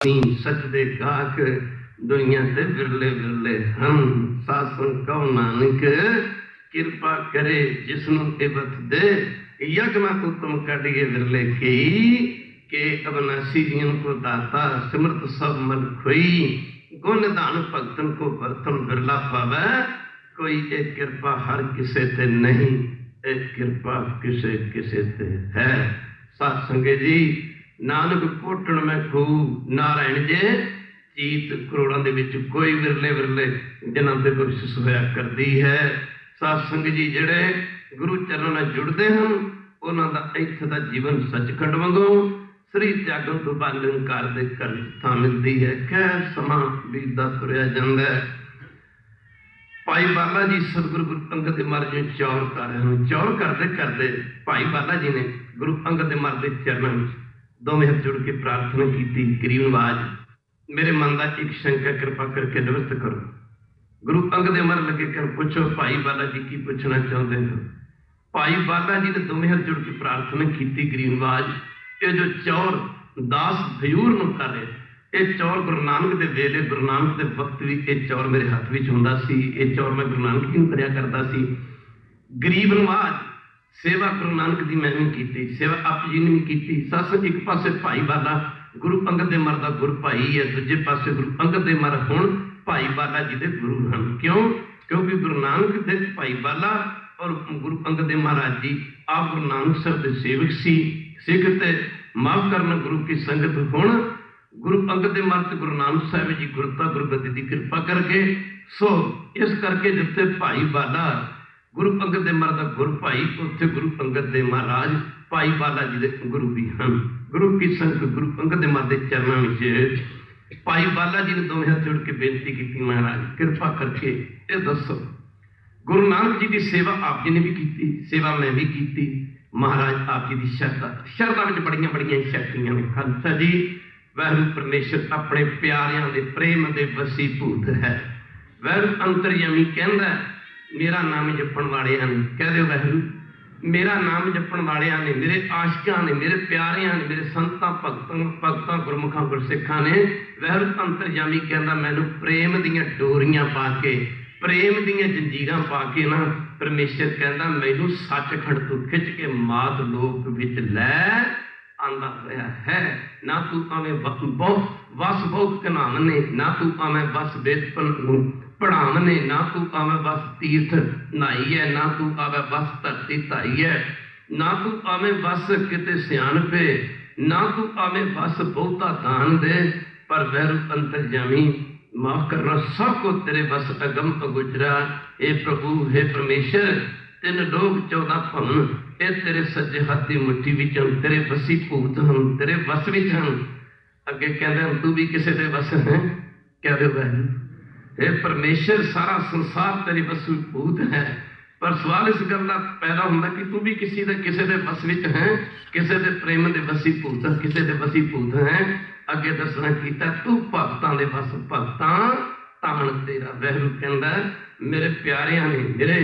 सच दे गाहक दुनिया ते विरले विरले हम। सासंग कहो नानक किरपा करे जिसनु इबत दे। यज्ञ उत्तम कटिए विरले कई के अविनाशी जिन को दाता सिमरत सब मन खोई। गुण दान भगतन को बर्तन बिरला पावे। कोई एक कृपा हर किसे ते नहीं, एक कृपा किसे किसे ते है। साध संगत जी नानक कोटण में खूब नारायण जे चीत करोड़ों के विच कोई विरले विरले जिन्हां ते बख्शिश होया करदी है। साध संगत जी जिहड़े गुरु चरणों नाल जुड़दे हन उन्हां दा इत्थे दा जीवन सचखंड वांगू श्री त्यागन तो बाद निरंकार दे घर थां मिलदी है। खैर समां बीतदा तुरिया जांदा है। भाई बाला जी सतगुरु गुरु अंगद देव महाराज जी चौर कर रहे हैं। चौर करते करते भाई बाला जी ने गुरु अंगद देव महाराज के चरणों में दोवें हाथ जोड़ के प्रार्थना की। गरीब नवाज मेरे मन का एक शंका कृपा करके निवृत्त करो। गुरु अंगद देव महाराज लगे कर पूछो भाई बाला जी की पूछना चाहते हो। भाई बाला जी ने दोवें हाथ जोड़ के प्रार्थना की। गरीब नवाज ये जो चौर दास हजूर न कर रहे, ये चौर गुरु नानक के वेले गुरु नानक के वक्त भी ये चौर मेरे हाथ में होंदा सी। ये चौर मैं गुरु नानक जी करया करता सी। गरीब नवाज सेवा गुरु नानक की मैं भी की, सेवा आप जी ने भी की। सस एक पासे भाई बाला गुरु अंगद देव महाराज का गुरु भाई है, दूजे पासे गुरु अंगद देव महाराज हुण भाई बाला जी के गुरु हैं। क्यों? क्योंकि गुरु नानक देव भाई बाला और गुरु अंगद देव महाराज जी आप गुरु नानक साहब के सेवक सी। सिख ते माफ करना गुरु की संगत हुण गुरु अंगद देव महाराज गुरु नानक साहब जी गुरता गुरगति की कृपा करके सो इस करके जिथे भाई बाला गुरु अंगद देव महाराज का गुरु भाई उत्थे गुरु अंगद देव महाराज भाई बाला जी के गुरु भी हैं। गुरु की संगत गुरु अंगद देव महाराज के चरणों में भाई बाला जी ने दोवें हाथ जोड़ के बेनती की, महाराज कृपा करके ये दसो गुरु नानक जी की सेवा आप जी ने भी की, सेवा मैं भी की। महाराज आप जी की शरदा में बड़िया बड़िया शक्तियां ने। खालसा जी वैरू परमेश्वर अपने प्यारियां दे प्रेम दे वसी भूत है। वैरू अंतरयामी कहंदा मेरा नाम जपण वालियां ने, कह दो वैरू मेरा नाम जपण वालियां ने, मेरे आशिकां ने, मेरे प्यारियां ने, मेरे संतां भगतां गुरमुखां गुरसिखां ने। वैरू अंतरयामी कहंदा मैनू प्रेम दीयां डोरियां पा के, प्रेम दीयां जंजीरां पा के ना परमेश्वर कहंदा मैनू सचखंड तो खिंच के मात लोक विच लै आंदा होया है। ना तू आवें वस बहुत कनावने, ना तू आवें बस वेद पढ़ावने, ना तू आवें बस तीर्थ नहाई है, ना तू आवें बस धरती धाई है, ना तू आवें बस किते सियाणपे, ना तू आवें बस बहुता दान दे। पर वैरू अंतरजामी माफ करना सब को तेरे बस अगम अगुजरा। हे प्रभु हे परमेश्वर तीन लोग 14 भवन ये तेरे सज्जे हाथ की मुट्ठी विच हन, तेरे बसी भूत हन, तेरे बस विच हन। अगे कहते तू भी किसी के बस है, कह दो वैरू हे परमेश्वर सारा संसार तेरी बस भूत है। पर सवाल इस गल का पैदा होंदा कि तू भी किसी के बस विच है, किसी के प्रेम के बसी भूत, किसी के बसी भूत है। अगे दसना कीता तू भगतां दे बस भगतां ताण तेरा। वैरू कहंदा मेरे प्यारियां ने,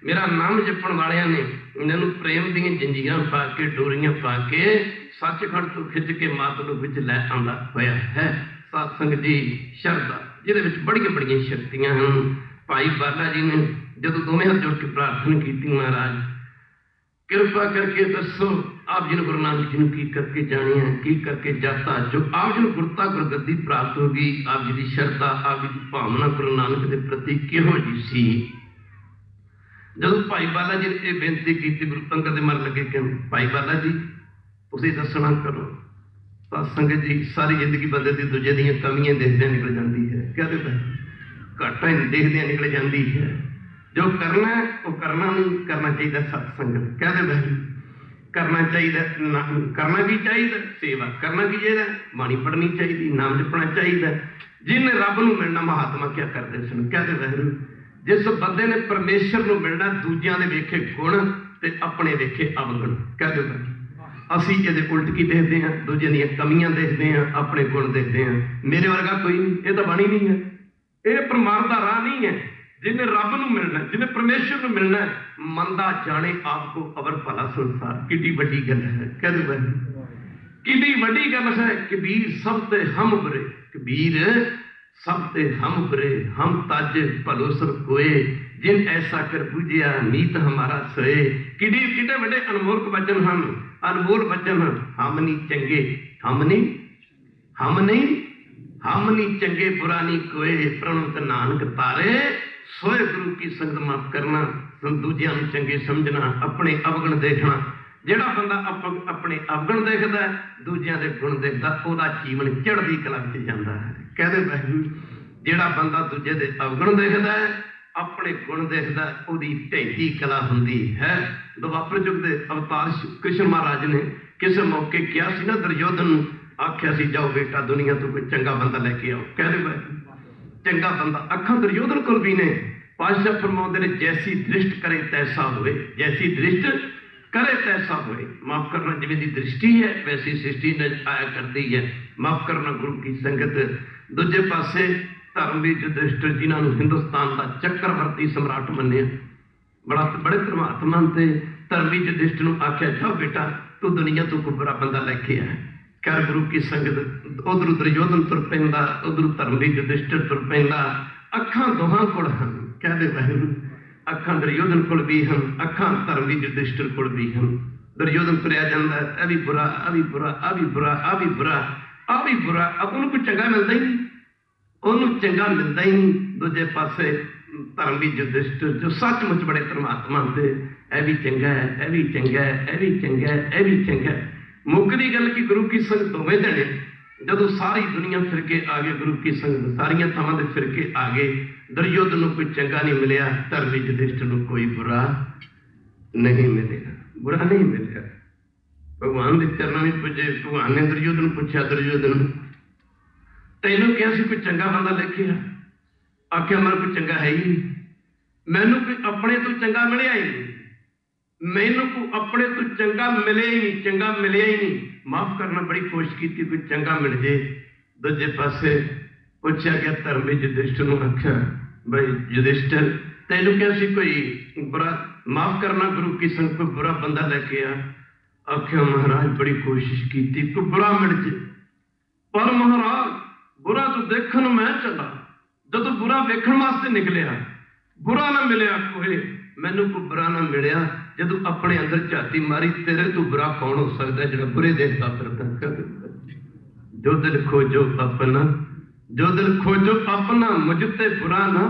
मेरा नाम जपण वालियां ने इन्हों प्रेम दी जंजीरां पा के डोरियां पा के सचखंड तो खिंच के मातलू विच लै आंदा होया है। सत्संग जी शरदा जिहदे विच बड़िया बड़िया शक्तियां हैं। भाई बाला जी ने जदों दोवें हाथ जोड़ के प्रार्थना की, महाराज कृपा करके दसो आप जी ने गुरु नानक जी ने की करके जानी है, की करके जाता जो आप जी ने गुरता गुरगद्दी प्राप्त होगी। आप जी की शरदा आप जी की भावना गुरु नानक के प्रति किहो जी सी। जदों भाई बाला जी ने बेनती की गुरु अंगद देव महाराज लगे कहन भाई बाला जी तुसीं दसना करो। सत्संगत जी सारी जिंदगी बंदे दी दूजे दीयां कमियां देखदे निकल जाती है, कहते घाटा देखदे निकल जाती है। जो करना है वो करना नहीं करना चाहिए। सत्संगत कहते वैरू करना चाहिए, करना की चाहिए, सेवा करना की चाहिए, बाणी पढ़नी चाहिए, नाम जपना चाहिए। जिन्हें रब नूं मिलना महात्मा क्या करते सन, कहते वैरू जिस बंदे ने परमेश्वर नूं मिलना दूजियां दे वेखे गुण ते अपने वेखे अवगुण। कहते वैरू असीं इहदे उल्ट की देखते हैं, दूजे दीयां कमियां देखते हैं, अपने गुण देखते हैं। मेरे वर्गा कोई नहीं, ये तो बाणी नहीं है, ये परमार्थ दा राह नहीं है। जिन्हें रब नूं मिलना, जिन्हें परमेश्वर नूं मिलना, मंदा जाने आपको अवर भला संसार किड्डी वड्डी गल है। कहते वैरू किडी वड्डी गल है। कबीर सब ते हम बुरे, कबीर सब ते हम बुरे, हम तज भलो सब कोए, जिन ऐसा कर बूझिया मीत हमारा सोए। किडी किडे वड्डे अनमोल वचन हैं, अनमोल वचन। हम नहीं चंगे, हम नहीं, हम नहीं, हम नहीं चंगे, बुरा नहीं कोए, प्रणत नानक तारे सोए। गुरु की संगत माफ करना, दूजियां नूं चंगे समझना, अपने अवगुण देखना। ਜਿਹੜਾ ਬੰਦਾ ਆਪਣੇ ਅਵਗੁਣ ਦੇਖਦਾ, ਦੂਜਿਆਂ ਦੇ ਗੁਣ ਦੇਖਦਾ, ਉਹਦਾ ਜੀਵਨ ਚੜ੍ਹਦੀ ਕਲਾ ਵਿੱਚ ਜਾਂਦਾ ਹੈ। ਕਹਿੰਦੇ ਵਾਹਿਗੁਰੂ, ਜਿਹੜਾ ਬੰਦਾ ਦੂਜੇ ਦੇ ਅਵਗੁਣ ਦੇਖਦਾ ਹੈ, ਆਪਣੇ ਗੁਣ ਦੇਖਦਾ, ਉਹਦੀ ਢਹਿੰਦੀ ਕਲਾ ਹੁੰਦੀ ਹੈ। ਦੁਆਪਰ ਯੁੱਗ ਦੇ ਅਵਤਾਰ ਕ੍ਰਿਸ਼ਨ ਮਹਾਰਾਜ ਨੇ ਕਿਸੇ ਮੌਕੇ ਕਿਹਾ ਸੀ ਨਾ ਦੁਰਯੋਧਨ ਨੂੰ, ਆਖਿਆ ਸੀ ਜਾਓ ਬੇਟਾ ਦੁਨੀਆ ਤੋਂ ਕੋਈ ਚੰਗਾ ਬੰਦਾ ਲੈ ਕੇ ਆਓ। ਕਹਿੰਦੇ ਵਾਹਿਗੁਰੂ, ਚੰਗਾ ਬੰਦਾ ਅੱਖਾਂ ਦੁਰਯੋਧਨ ਕੋਲ ਵੀ ਨੇ। ਪਾਤਸ਼ਾਹ ਫਰਮਾਉਂਦੇ ਨੇ ਜੈਸੀ ਦ੍ਰਿਸ਼ਟ ਕਰੇ ਤੈਸਾ ਹੋਏ, ਜੈਸੀ ਦ੍ਰਿਸ਼ਟ करे तैसा होए। माफ करना जिवें दी दृष्टि है वैसी सृष्टि न आया करती है। माफ करना गुरु की संगत। दूजे पासे धर्मवीर युधिष्ठिर जिन्हां नूं हिंदुस्तान का चक्रवर्ती सम्राट मन्निया, बड़े धर्मात्मा थे। धर्मवीर युधिष्ठिर नूं आख्या जाओ बेटा तू दुनिया तो कोई बुरा बंदा लैके आया कर। गुरु की संगत उधरों दुर्योधन तुर पैंदा, उधरों धर्मवीर युधिष्ठिर तुर पैंदा। अखां दोहां कोल हन, कहदे वाहिगुरू अखां दुर्योधन कोल भी हैं, अखां धर्मवीर युधिष्ठिर कोल भी हैं। दुर्योधन तुरिया जांदा है, आ भी बुरा, आ भी बुरा, आ भी बुरा, आ भी बुरा, आ भी बुरा। अब उन्होंने कोई चंगा मिलता ही नहीं, उन्होंने चंगा मिलता ही नहीं। दूजे पासे धर्मवीर युधिष्ठिर जो सचमुच बड़े धर्मात्मा थे, यह भी चंगा है, यह भी चंगा है, यह भी चंगा है, यह भी चंगा है। मुक्कदी गल की गुरु की संगत दोवें जने जदों सारी दुनिया फिर के आ गए, गुरु की संगत सारियां थावां ते फिर के आ गए। दुर्योधन नूं कोई चंगा नहीं मिलिया, धर्मवीर युधिष्ठिर नूं कोई बुरा नहीं मिलिया, बुरा नहीं मिलिया। भगवान के चरणों में पुजे। भगवान ने दुर्योधन पूछा, दुर्योधन तैनूं क्या सी कोई चंगा बंदा लेके आ? आख्या मेरे कोई चंगा है ही नहीं, मैनूं कोई अपने तो चंगा मिलिया ही नहीं, मैनूं कोई अपने तो चंगा मिले ही नहीं, चंगा मिलिया ही नहीं। माफ करना बड़ी कोशिश की कोई चंगा मिल जाए। दूजे पासे पूछा गया धर्मवीर युधिष्ठिर नूं, आख्या भाई युधिष्ठिर तैनूं क्या सी कोई बुरा, माफ करना गुरु की संगत कोई बुरा बंदा लेके आ? आख्या महाराज बड़ी कोशिश की कोई बुरा मिल जाए, पर महाराज बुरा तो देखण मैं चला, जदों बुरा वेखण वास्ते निकलिया बुरा ना मिलिया कोई, मैनूं कोई बुरा ना मिलिया। जदों अपने अंदर झाती मारी, तेरे तो बुरा कौन हो सकता जिहड़ा बुरे देखदा फिरदा। जो दिल खोजो अपना, जो दिल खोजो अपना, मुझते बुरा ना,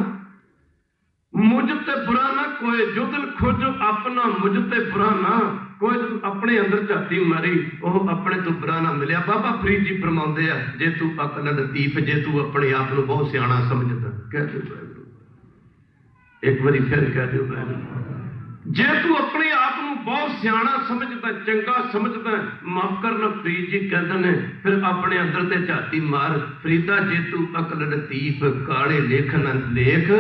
मुझते बुरा ना कोई। जो दिल खोजो अपना, मुझते बुरा ना कोई। तू अपने अंदर झाती मारी, वह अपने तो बुरा ना मिलिया। बाबा फरीद जी फरमाउंदे आ, जे तू अकल लतीफ, जे तू अपने आप को बहुत सियाणा समझदा, कह दो एक बारी फिर कह दो वाहिगुरू, जे तू अपने आप को बहुत सियाणा समझदा, चंगा समझदा, माफ करना फरीद जी कहते हैं फिर अपने अंदर ते झाती मार। फरीदा जे तू अकल लतीफ, काले लेख न लेख,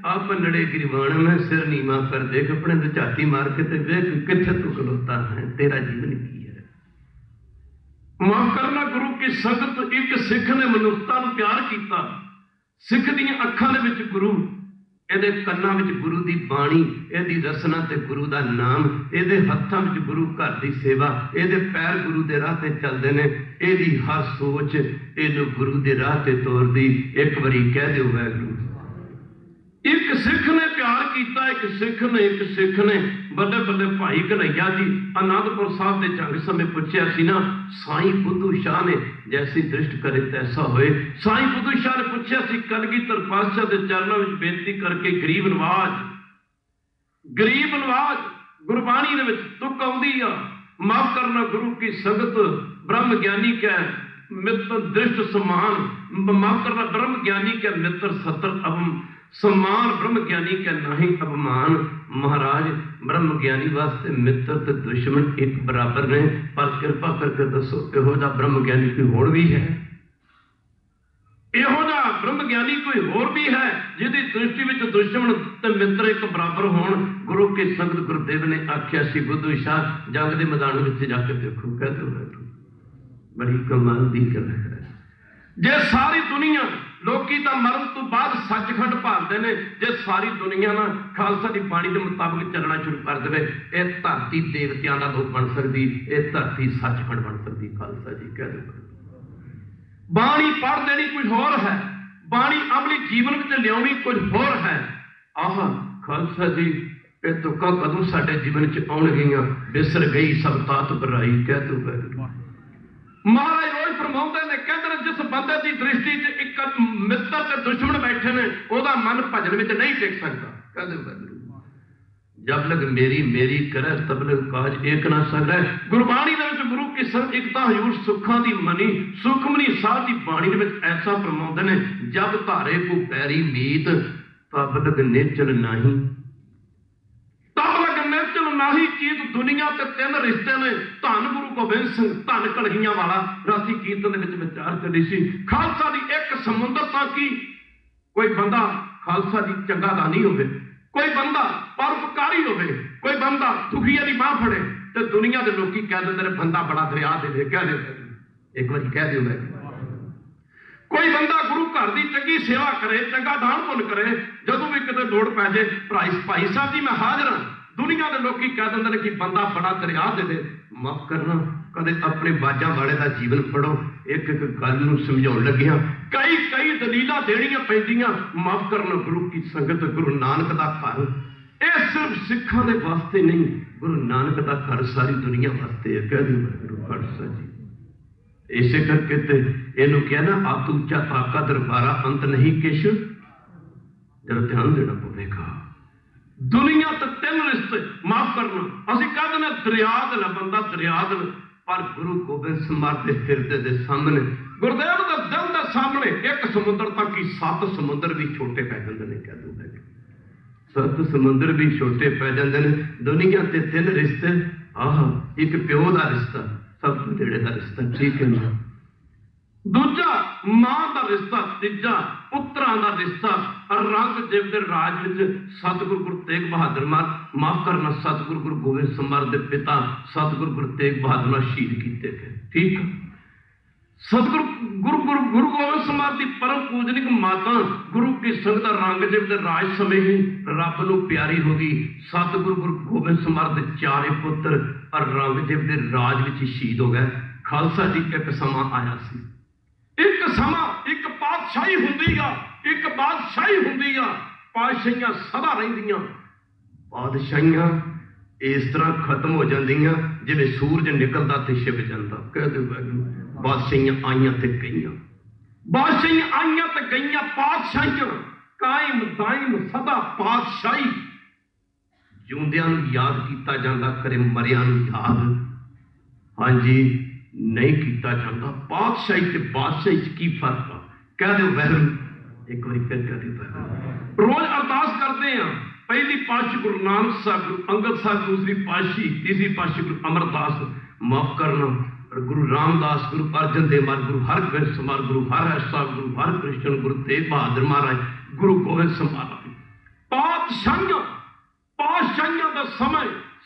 आप नड़े गिरवाण में सिर नीवा कर देख। अपने अंदर झाती मार के ते वेख किथे तू खलोता है, तेरा जीवन की है। माफ करना गुरु की संगत। एक सिख ने मनुष्यता नूं प्यार किया, सिख दी अखां दे विच गुरु, ਇਹਦੇ ਕੰਨਾਂ ਵਿੱਚ ਗੁਰੂ ਦੀ ਬਾਣੀ, ਇਹਦੀ ਰਸਨਾ ਤੇ ਗੁਰੂ ਦਾ ਨਾਮ, ਇਹਦੇ ਹੱਥਾਂ ਵਿੱਚ ਗੁਰੂ ਘਰ ਦੀ ਸੇਵਾ, ਇਹਦੇ ਪੈਰ ਗੁਰੂ ਦੇ ਰਾਹ ਤੇ ਚੱਲਦੇ ਨੇ, ਇਹਦੀ ਹਰ ਸੋਚ ਇਹਨੂੰ ਗੁਰੂ ਦੇ ਰਾਹ ਤੇ ਤੋਰਦੀ। ਇੱਕ ਵਾਰੀ ਕਹਿ ਦਿਓ ਵਾਹਿਗੁਰੂ। ਇੱਕ ਸਿੱਖ ਨੇ ਪਿਆਰ ਕੀਤਾ, ਇੱਕ ਸਿੱਖ ਨੇ ਬੱਲੇ ਬੱਲੇ ਭਾਈ ਕਨਈਆ ਜੀ ਆਨੰਦਪੁਰ ਸਾਹਿਬ ਦੇ ਜੰਗ ਸਮੇਂ ਪੁੱਛਿਆ ਸੀ ਨਾ, ਸਾਈਂ ਬੁੱਧੂ ਸ਼ਾਹ ਨੇ जैसी दृष्ट करे तैसा होए। साईं बुद्धू शाह ने पूछा सी कलगीधर पातशाह के चरणों में बेनती करके, गरीब नवाज गुरबाणी दे विच तुक आउंदी आ। माफ करना गुरु की संगत, ब्रह्म ज्ञानी कै मित्र दृष्ट समान, माफ करना ब्रह्म ज्ञानी कै मित्र सतर अवम सम्मान, ब्रह्म ज्ञानी कै नाही अपमान। महाराज ब्रह्म ज्ञानी वास्ते मित्र ते दुश्मन एक बराबर ने, पर कृपा करके दसो इहो जिहा ब्रह्म ज्ञानी कोई होर भी है? इहो जिहा ब्रह्म ज्ञानी कोई होर भी है जिहदी दृष्टि विच दुश्मन ते मित्र एक बराबर होण? गुरु के संगत गुरुदेव ने आख्या सी बुद्धू शाह जंग के मैदान में जाके देखो, कहते हो बड़ी कमाल दी गल है। जे सारी दुनिया लोकी तां मरण तो बाद सचखंड भालते हैं, जे सारी दुनिया ना खालसा की बाणी के मुताबिक चलना शुरू कर दे, यह धरती देवतियां का लोक बन सकती, यह धरती सचखंड बन सकती। खालसा जी कह दो बाणी पढ़ देनी कुछ होर है, बाणी अमली जीवन में लियानी कुछ होर है। आह खालसा जी ये तुकां कदों साडे जीवन च आउणगियां, बिसर गई सब तात बराई कह दो। महाराज रोज फरमाउंदे ने, कहते हैं जिस बंदे की दृष्टि च एक मित्र ते दुश्मन बैठे ने, ओदा मन भजन में नहीं टिक सकता। कहते जब लग मेरी मेरी करे तब लग काज एक ना सकै। गुरबाणी दे विच गुरु की संग एकता हजूर सुखां दी मनी सुखमनी साध की बाणी दे विच ऐसा फरमाउंदे ने, जब धारे को पैरी मीत तब लग नेचल नहीं, तब लग नेचल नाही। चीत दुनिया ते तीन रिश्ते ने, धन गुरु गोबिंद सिंह धन कलगियां वाला राती कीर्तन दे विच विचार करी सी। खालसा दी एक समुंदर ताकि कोई बंदा खालसा दी चंगा दानी होवे, कोई बंदा परोपकारी होवे, कोई बंदा दुखिया दी बांह फड़े, ते दुनिया दे लोकी कह देंदे ने बंदा बड़ा दरिया दे कह दे। एक बार कह दियो मैं, कोई बंदा गुरु घर की चंगी सेवा करे, चंगा दान पुण्य करे, जदों भी किते लोड़ पै जाए भाई साहब जी मैं हाजिर हाँ, दुनिया के लोग कह देंगे कि बंदा बड़ा दरिया दे। माफ करना, कदे अपने बाजा वाले का जीवन पढ़ो, एक एक गल नूं समझाउण लगिया कई कई दलीलां देणियां पैंदियां। माफ करना, गुरु की संगत गुरु नानक दा घर यह सिर्फ सिखां दे वास्ते नहीं, गुरु नानक दा घर सारी दुनिया वास्ते है। कह दिओ गुरु खालसा जी। इसे करके ते इहनूं कहा ना, अत उच्चा ताका दरबारा अंत नहीं किश, जरा ध्यान देना पवेगा। दुनिया तो तीन रिश्ते, माफ करना असं कह देना दरिया दिल बंदा दरिया दिल, पर गुरु गोबिंद सिंह के हिरदे के सामने, गुरुदेव के दिल के सामने एक समुद्र तक ही 7 समुद्र भी छोटे पै जाते हैं। कह दो 7 समुद्र भी छोटे पै जाते हैं। दुनिया के 3 रिश्ते, आह एक प्यो का रिश्ता सब तो नेड़े का रिश्ता, ठीक है ना, दूजा मां का रिश्ता, तीजा पुत्रां का रिश्ता। औरंगजेब के राज में सतगुरु गुरु तेग बहादुर माफ करना, सतगुरु गुरु गोबिंद सिंह के पिता सतगुरु गुरु तेग बहादुर शहीद किए गए। ठीक, सतगुरु गुरु गुरु गुरु गोबिंद सिंह की परम पूजनिक माता गुरु की संगत औरंगजेब के राज समय ही रब नूं प्यारी हो गई। सतगुरु गुरु गोबिंद सिंह के 4 पुत्र औरंगजेब के राज में शहीद हो गए। खालसा जी एक समा आया सी, एक समा, एक पातशाही हुंदी आ, एक बादशाही हुंदी आ। पातशाहियां सदा रहिंदियां, बादशाहियां इस तरह खत्म हो जांदियां जिवें सूरज निकलदा ते छिप जांदा। कह दो बादशाहियां आईयां ते गईयां, बादशाहियां आईयां ते गईयां, पातशाहियां कायम दायम सदा पातशाही। जिउंदियां नूं याद कीता जांदा, करे मरियां नूं याद हाँ जी नहीं किया जाता। पातशाही ते बादशाही च की फर्क आ? कह दो वैरू, एक बार फिर कह दो। रोज अरदास करते हैं, पहली पातशाही गुरु नानक साहब, गुरु अंगद साहब दूसरी पातशाही, तीसरी पातशाही गुरु अमरदास माफ करना, और गुरु रामदास, गुरु अर्जन देव महाराज, गुरु हरगोबिंद सिंह महाराज, गुरु हरहर साहब, गुरु हरकृष्ण, गुरु तेग बहादुर महाराज, गुरु गोबिंद सिंह महाराज। पातशाहियां पातशाहियां का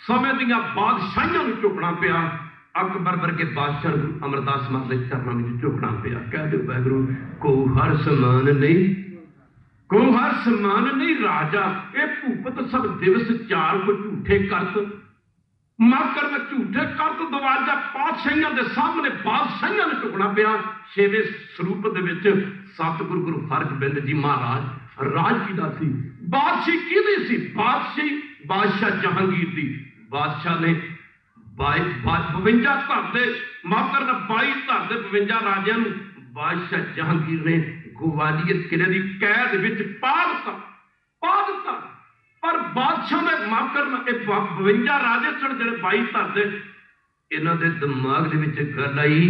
समय दियां बादशाहियां नूं झुकना पिया। अकबर वर्गे बादशाह गुरु अमरदास महाराज के चरणों में झुकना पिया। कह दो वाहिगुरू, को हर समान नहीं, को हर समान नहीं राजा, ये भूपत सब दिवस 4 को झूठे करत, माफ करना झूठे करत दवाजा। पातशाहियां के सामने बादशाहियां ने झुकना पिया। 6वें स्वरूप दे विच सतगुरु गुरु हरगोबिंद जी महाराज राज कीदा सी, बादशाही किहदी सी? बादशाही बादशाह जहांगीर दी। बादशाह ने 52 धर दे, माफ करना 22 धर दे 52 राजियां नूं बादशाह जहांगीर ने ग्वालियर किले की कैद विच पा दिता। पर बादशाह ने माफ करना 52 राजे सन जिहड़े 22 धर दे, इन्हां दे दिमाग दे विच गल आई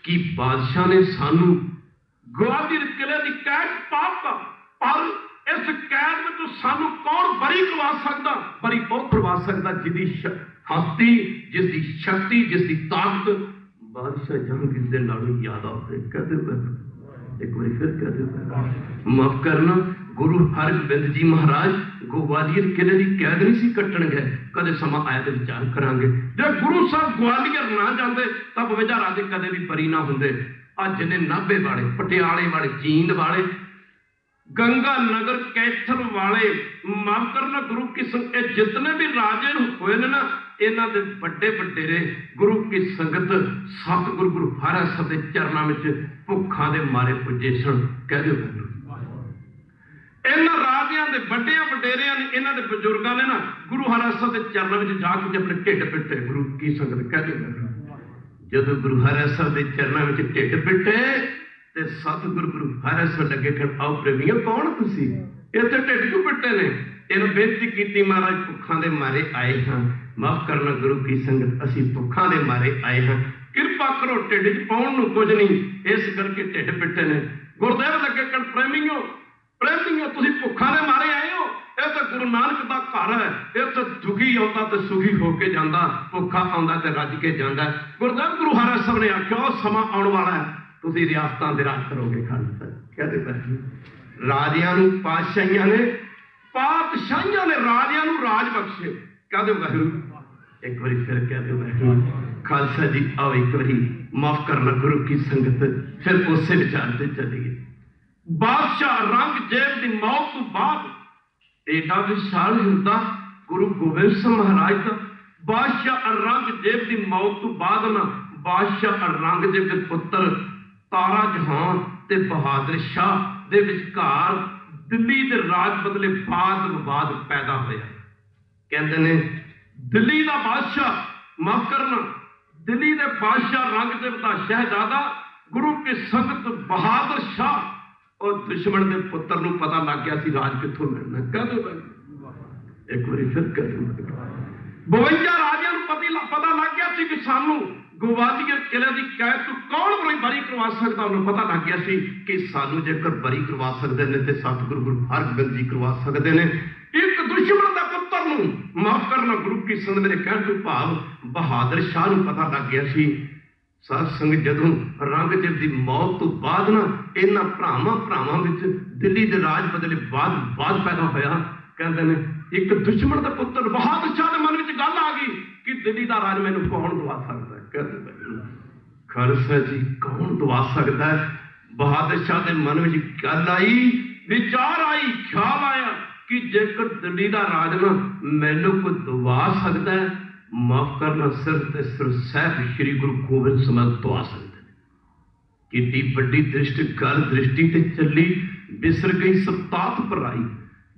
कि बादशाह ने सानू ग्वालियर किले की कैद पा दिता, पर इस कैद में तो सानू कौन बरी करवा सकता? बरी कौन करवा सकता जिसकी हस्ती, जिसकी शक्ति, जिसकी ताकत बादशाह जहांगीर दे नालों ज्यादा होवे। कहते एक बार फिर कहते माफ करना, गुरु हरगोबिंद जी महाराज ग्वालियर किले की कैद नहीं सी कट्टण गए। कदे समा आया तो विचार करांगे, जब गुरु साहब ग्वालियर ना जाते तब 52 राजे कदे भी बरी ना होंदे। अज ने नाभे वाले, पटियाले वाले, जींद वाले, गंगा नगर, कैथल वाले, माफ करना गुरु की संगत, जितने भी राजे हुए ने ना, इन्हां दे बड़े वडेरे गुरु की संगत सतगुरु गुरु हरसाहिब के चरणों में भुखा दे मारे पुजे सन। कह दो इन्हां राजियां दे बड़ियां वडेरियां ने, इन्हां दे बजुर्गां ने ना गुरु हरसाहिब के चरणों में जाके अपने ढिड पिटे गुरु की संगत। कह दो जदों गुरु हरसाहिब के चरणों में ढिड पिटे ते सतगुरु गुरु हरसाहिब लगे कर आओ प्रेमियों कौन तुसी इत्थे ढिड क्यों पिटे ने? इन्हें बेनती की महाराज भुखा दे मारे आए हाँ, माफ करना गुरु की संगत असी भुखा दे मारे आए हाँ, कृपा करो ढिड च पाउण नूं कुछ नहीं, इस करके ढिड पिटे ने। गुरदेव लगे कर प्रेमियों प्रेमियों तुसी भुखा दे मारे आए हो, यह तो गुरु नानक का घर है, यह तो दुखी आता तो सुखी होके जाता, भुखा आंदा तो रज के जाता। गुरदेव गुरु हरसाहिब ने आख्या समा आने वाला है, तुसी रियासतां दे राज करोगे। खालसा कहते पर राजियां नूं पातशाहियां ने, पातशाहियां ने राजियां नूं राज बख्शे। कह दो वाहिगुरू एक बार फिर कह दो वाहिगुरू। खालसा जी आओ एक बार माफ करना गुरु की संगत, फिर उसे विचार से चलिए। बादशाह औरंगजेब की मौत तो बाद एडा विशाल हिरदा गुरु गोबिंद सिंह महाराज का, बादशाह औरंगजेब की मौत तो बाद ना बादशाह औरंगजेब के पुत्र तारा जहां ते बहादुर शाह दे विचकार दिल्ली दे राज बदले वाद विवाद पैदा होया। कहते ने दिल्ली का बादशाह माफ करना दिल्ली के बादशाह औरंगजेब का शहजादा गुरु की संगत बहादुर शाह और दुश्मन के पुत्र नूं पता लग गया सी राज कित्थों मिलना। कह दो एक बार फिर कह दो 52 राजियां नूं पता लग गया सी कि सानू गवालियर किले की कैद तो कौन बरी करवा सकता, उन्हें पता लग गया सी कि सानू जेकर बरी करवा सकते हैं तो सतगुरु गुरु हरगोबिंद जी करवा सकते हैं। एक दुश्मन का पुत्र नूं माफ करना गुरु की संगत मेरे कहण तो भाव बहादुर शाह नूं पता लग गया सी। साध संगत जदों औरंगजेब की मौत तो बाद ना इन्हां भरावां विच दिल्ली के राज बदले वाद पैदा होया। कहते हैं एक दुश्मन का पुत्र बहादुर शाह के मन में गल आ गई कि दिल्ली का राज मैनूं कौन दवा सकता है। कहते खालसा जी कौन दवा सकता है? बहादुर शाह के मन में गल आई, विचार आई, ख्याल आया कि जेकर दिल्ली का राज ना मैनूं कोई दवा सकता है, माफ करना सिर्फ ते सिर्फ साहिब श्री गुरु गोबिंद सिंह दवा सकते हैं। कितनी बड़ी दृष्टि गल दृष्टि ते चली, बिसर गई सब तात भराई,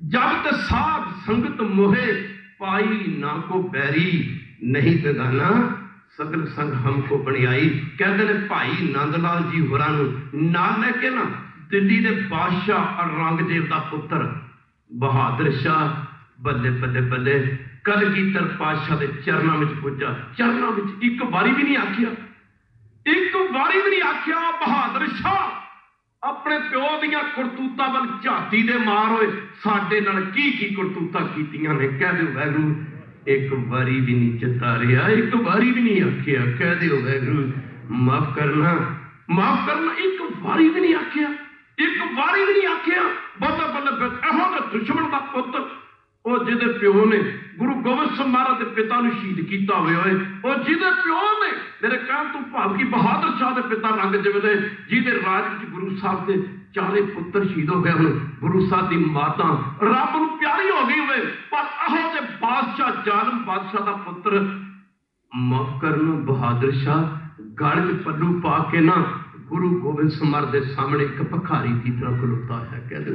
जब ते साध संगत मोहे पाई ना को बैरी, नहीं बेगाना सगल संग हमको बनियाई। कहते हैं भाई नंद लाल जी होरां नूं नाल लैके ना दिल्ली के बादशाह औरंगजेब का पुत्र बहादुर शाह बल्ले बल्ले बल्ले कलगीधर पातशाह के चरणों में पुजा। चरणों में एक बारी भी नहीं आखिया, एक बारी भी नहीं आखिया बहादुर शाह अपने प्यो दियां करतूतां वल झाती दे मार होए साडे नाल की करतूतां कीतियां ने। कह दो वाहिगुरू एक बारी भी नहीं चितारिया, एक बारी भी नहीं आखिया। कह दो वाहिगुरू माफ करना एक बारी भी नहीं आखिया, एक बारी भी नहीं आखिया। बल्ले बल्ले एहो जिहा दुश्मन का पुत्र और जिहदे प्यो ने गुरु गोबिंद सिंह महाराज के पिता नूं शहीद किया होए, और जिहदे प्यो ने मेरे कहण तो भाव कि बहादुर शाह के पिता औरंगजेब ने जिहदे राज विच गुरु साहब के 4 पुत्र शहीद हो गए होण, गुरु साहब की माता रब नूं प्यारी हो गई होवे, पर एहो जे बादशाह जालम बादशाह का पुत्र माफ करना बहादुर शाह गल च पल्लू पा के ना गुरु गोबिंद सिंह महाराज के सामने एक भखारी की तरह खलोता है। कह दो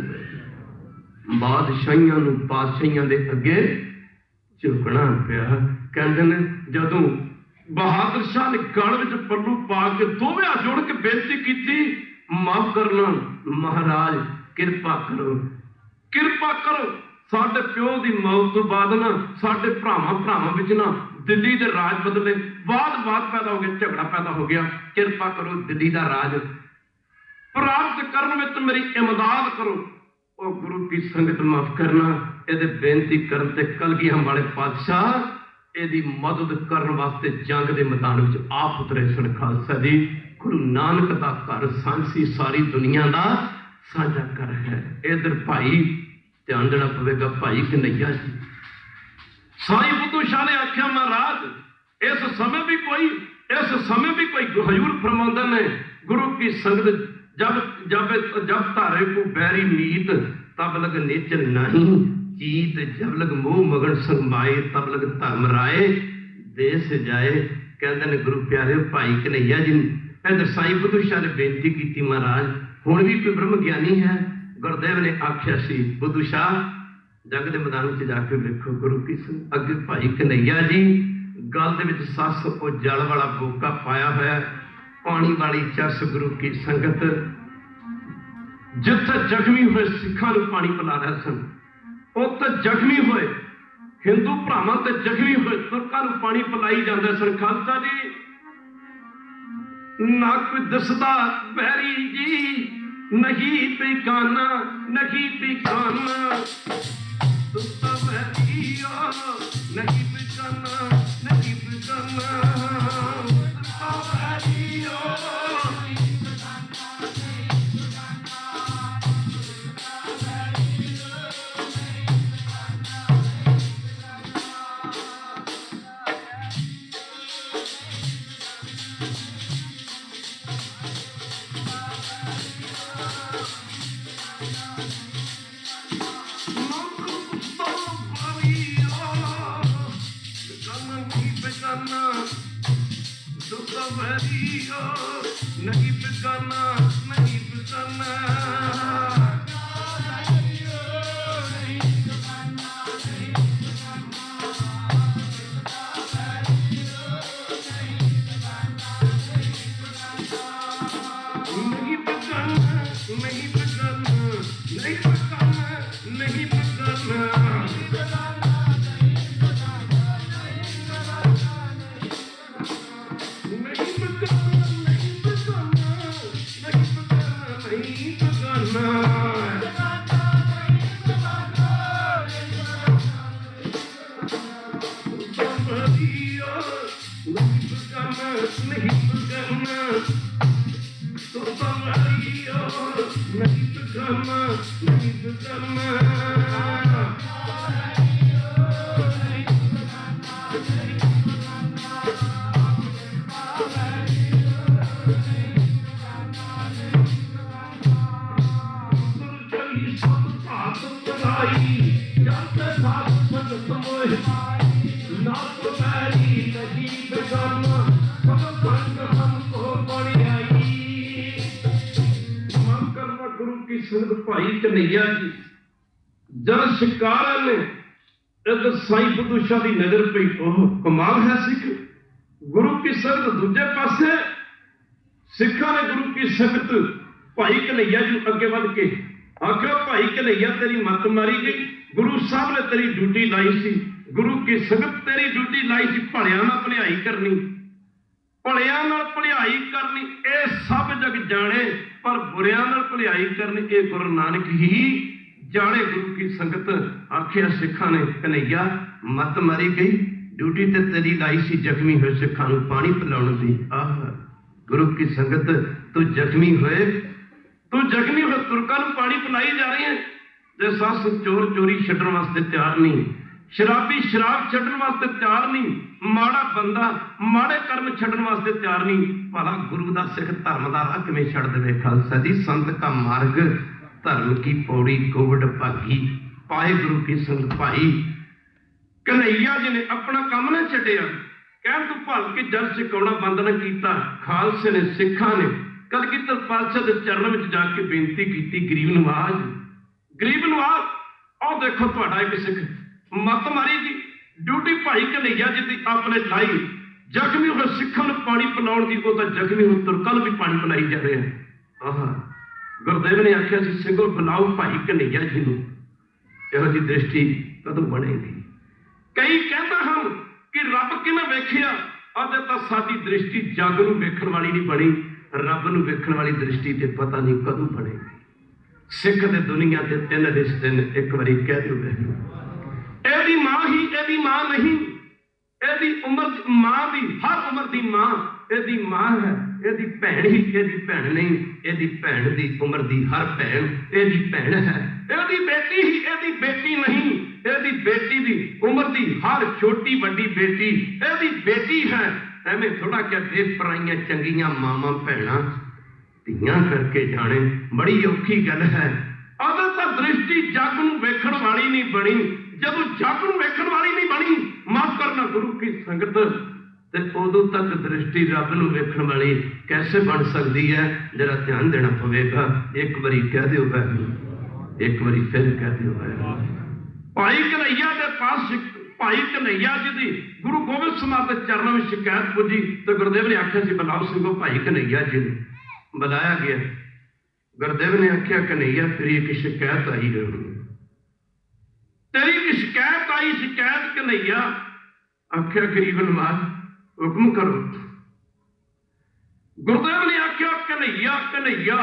बादशाहियां नूं पातशाहियां दे अगे झुकना पिया। कहते हैं जदों बहादुर शाह ने गल विच पल्लू पा के दोवें हाथ जोड़ के बेनती की, माफ करना महाराज कृपा करो साडे प्यो की मौत तो बाद ना साडे भरावां विच ना दिल्ली के राज बदले वाद पैदा हो गया, झगड़ा पैदा हो गया। कृपा करो दिल्ली का राज प्राप्त करने में मेरी इमदाद करो। और गुरु की संगत माफ करना ये बेनती करते कलगीधर वाले पातशाह यदि मदद करने वास्ते जंग के मैदान में आप उतरे सन। खालसा जी गुरु नानक का घर सांसी सारी दुनिया का साझा घर है। इधर भाई ध्यान देना पवेगा, भाई कन्हैया जी साईं बुद्धू शाह ने आख्या महाराज इस समय भी कोई हजूर फरमांदे ने गुरु की संगत जब जब जब तारे को बैरी मीत तब लग नेचर नहीं चीत, जब लग मोह मगन संगमाए तब लग धर्म राय देश जाए। कहते ने गुरु प्यारे भाई कन्हैया जी इधर साई बुद्धू शाह ने बेनती की महाराज हुण भी कोई ब्रह्म ज्ञानी है। गुरुदेव ने आख्या सी बुद्धू शाह जग के मैदान में जाके देखो गुरु की अगे भाई कन्हैया जी गल दे विच सस वो जल वाला बोका पाया होया, पानी वाली चस गुरु की संगत जिथे जख्मी हुए सिखा नूं पानी पिला रहे सन, उत्थे जख्मी हुए हिंदू भरावां ते जख्मी हुए तुरकां नूं पानी पिलाई जांदे सन। खालसा जी ना कोई दसदा बैरी जी नहीं बिकाना नहीं बिकाना, दुसदा बैरी नहीं बिकाना नहीं बिकाना, दुसदा बैरी नहीं बिकाना नहीं बिकाना, भाई कन्हैया जी जब शिकारा ने इधर साई बुद्धू शाह की नजर पई, ओह कमाल है सिख गुरु की संगत, दूजे पासे सिखा ने गुरु की संगत भाई कन्हैया जी अगे बढ़ के आखिर भाई कन्हैया तेरी मत मारी गई, गुरु साहब ने तेरी ड्यूटी लाई सी, गुरु की संगत तेरी ड्यूटी लाई सी भलियां नाल भलाई करनी, भलियां नाल भलाई करनी ये सब जग जाने, पर बुरियां नाल भलाई करनी ये गुरु नानक ही जाने। गुरु की संगत आखिया सिखा ने कन्हैया मत मारी गई, ड्यूटी ते तेरी लाई सी जख्मी हुए सिखा नूं पानी पिलाउण दी। आह गुरु की संगत तू जख्मी हुए तुरकां नूं पानी पिलाई जा रही है। जे सस चोर चोरी छड्डण वास्ते तैयार नहीं, शराबी शराब छड्डण वास्ते तैयार नहीं, माड़ा बंदा माड़े कर्म छड्डण वास्ते तैयार नहीं, भला गुरु दा सिख धर्म दा राह किवें छड्ड देवे। खालसा जी संत का मार्ग धर्म की पौड़ी कोवड़ भागी, पाए गुरु की संगत भाई कन्हैया जी ने अपना काम ना छड्डिया, कहण तूं भल के जल सिखाउणा बंद न कीता। खालसे ने सिखा ने कलगीधर पातशाह दे चरण विच जाके बेनती की, गरीब नवाज आओ देखो तुहाडा एक सिख मत मारी जी, ड्यूटी भाई कन्हैया जी की आपने लाई, जख्मी हुए सिखा नूं पानी पिलाउण दी, वो तो जख्मी हुए तुरकां नूं भी पानी पिलाई जा रहे हैं। आह गुरुदेव ने आख्या सी सिंघो बुलाओ भाई कन्हैया जी नूं, इहो जी दृष्टि कदों बनेगी। कई कहते हैं कि रब किवें वेखिया, अजे तां साडी दृष्टि जग नूं वेखण वाली नहीं बनी, रब नूं वेखण वाली दृष्टि ते पता नहीं कदों बनेगी। सिख ते दुनिया के तीन रिश्ते ने, एक बारी कह दिओ एदी मां ही एदी मां नहीं, एदी उम्र मां दी हर उम्र दी मां एदी मां है, एदी भैण ही एदी भैण नहीं, एदी भैण दी उम्र दी हर भैण एदी भैण है, एदी बेटी ही एदी बेटी नहीं, एदी बेटी दी उम्र दी हर छोटी वड्डी बेटी एदी बेटी है। एवें थोड़ा क्या देख पराइयां चंगियां मावां भैणां ਧੀਆਂ करके जाने बड़ी औखी गल है। अगर तो दृष्टि जग नूं वेखण वाली नहीं बनी, जदों जग नूं वेखण वाली नहीं बनी, माफ करना गुरु की संगत, ते उदों तक दृष्टि रब नूं वेखण वाली कैसे बन सकती है? जरा ध्यान देना पवेगा। एक बारी कह दिओ वैगुरू, एक बारी फिर कह दिओ वैगुरू। भाई कन्हैया दे पास भाई कन्हैया जी की गुरु गोबिंद समाज के चरणों में शिकायत पुजी तो गुरुदेव ने आख्या सी बलाव सिंह भाई कन्हैया जी ने बुलाया गया। गुरुदेव ने आख्या कन्हैया तेरी एक शिकायत आई है, तेरी एक शिकायत आई। शिकायत कन्हैया आख्या गरीब नवाज हुक्म करो। गुरुदेव ने आख्या कन्हैया कन्हैया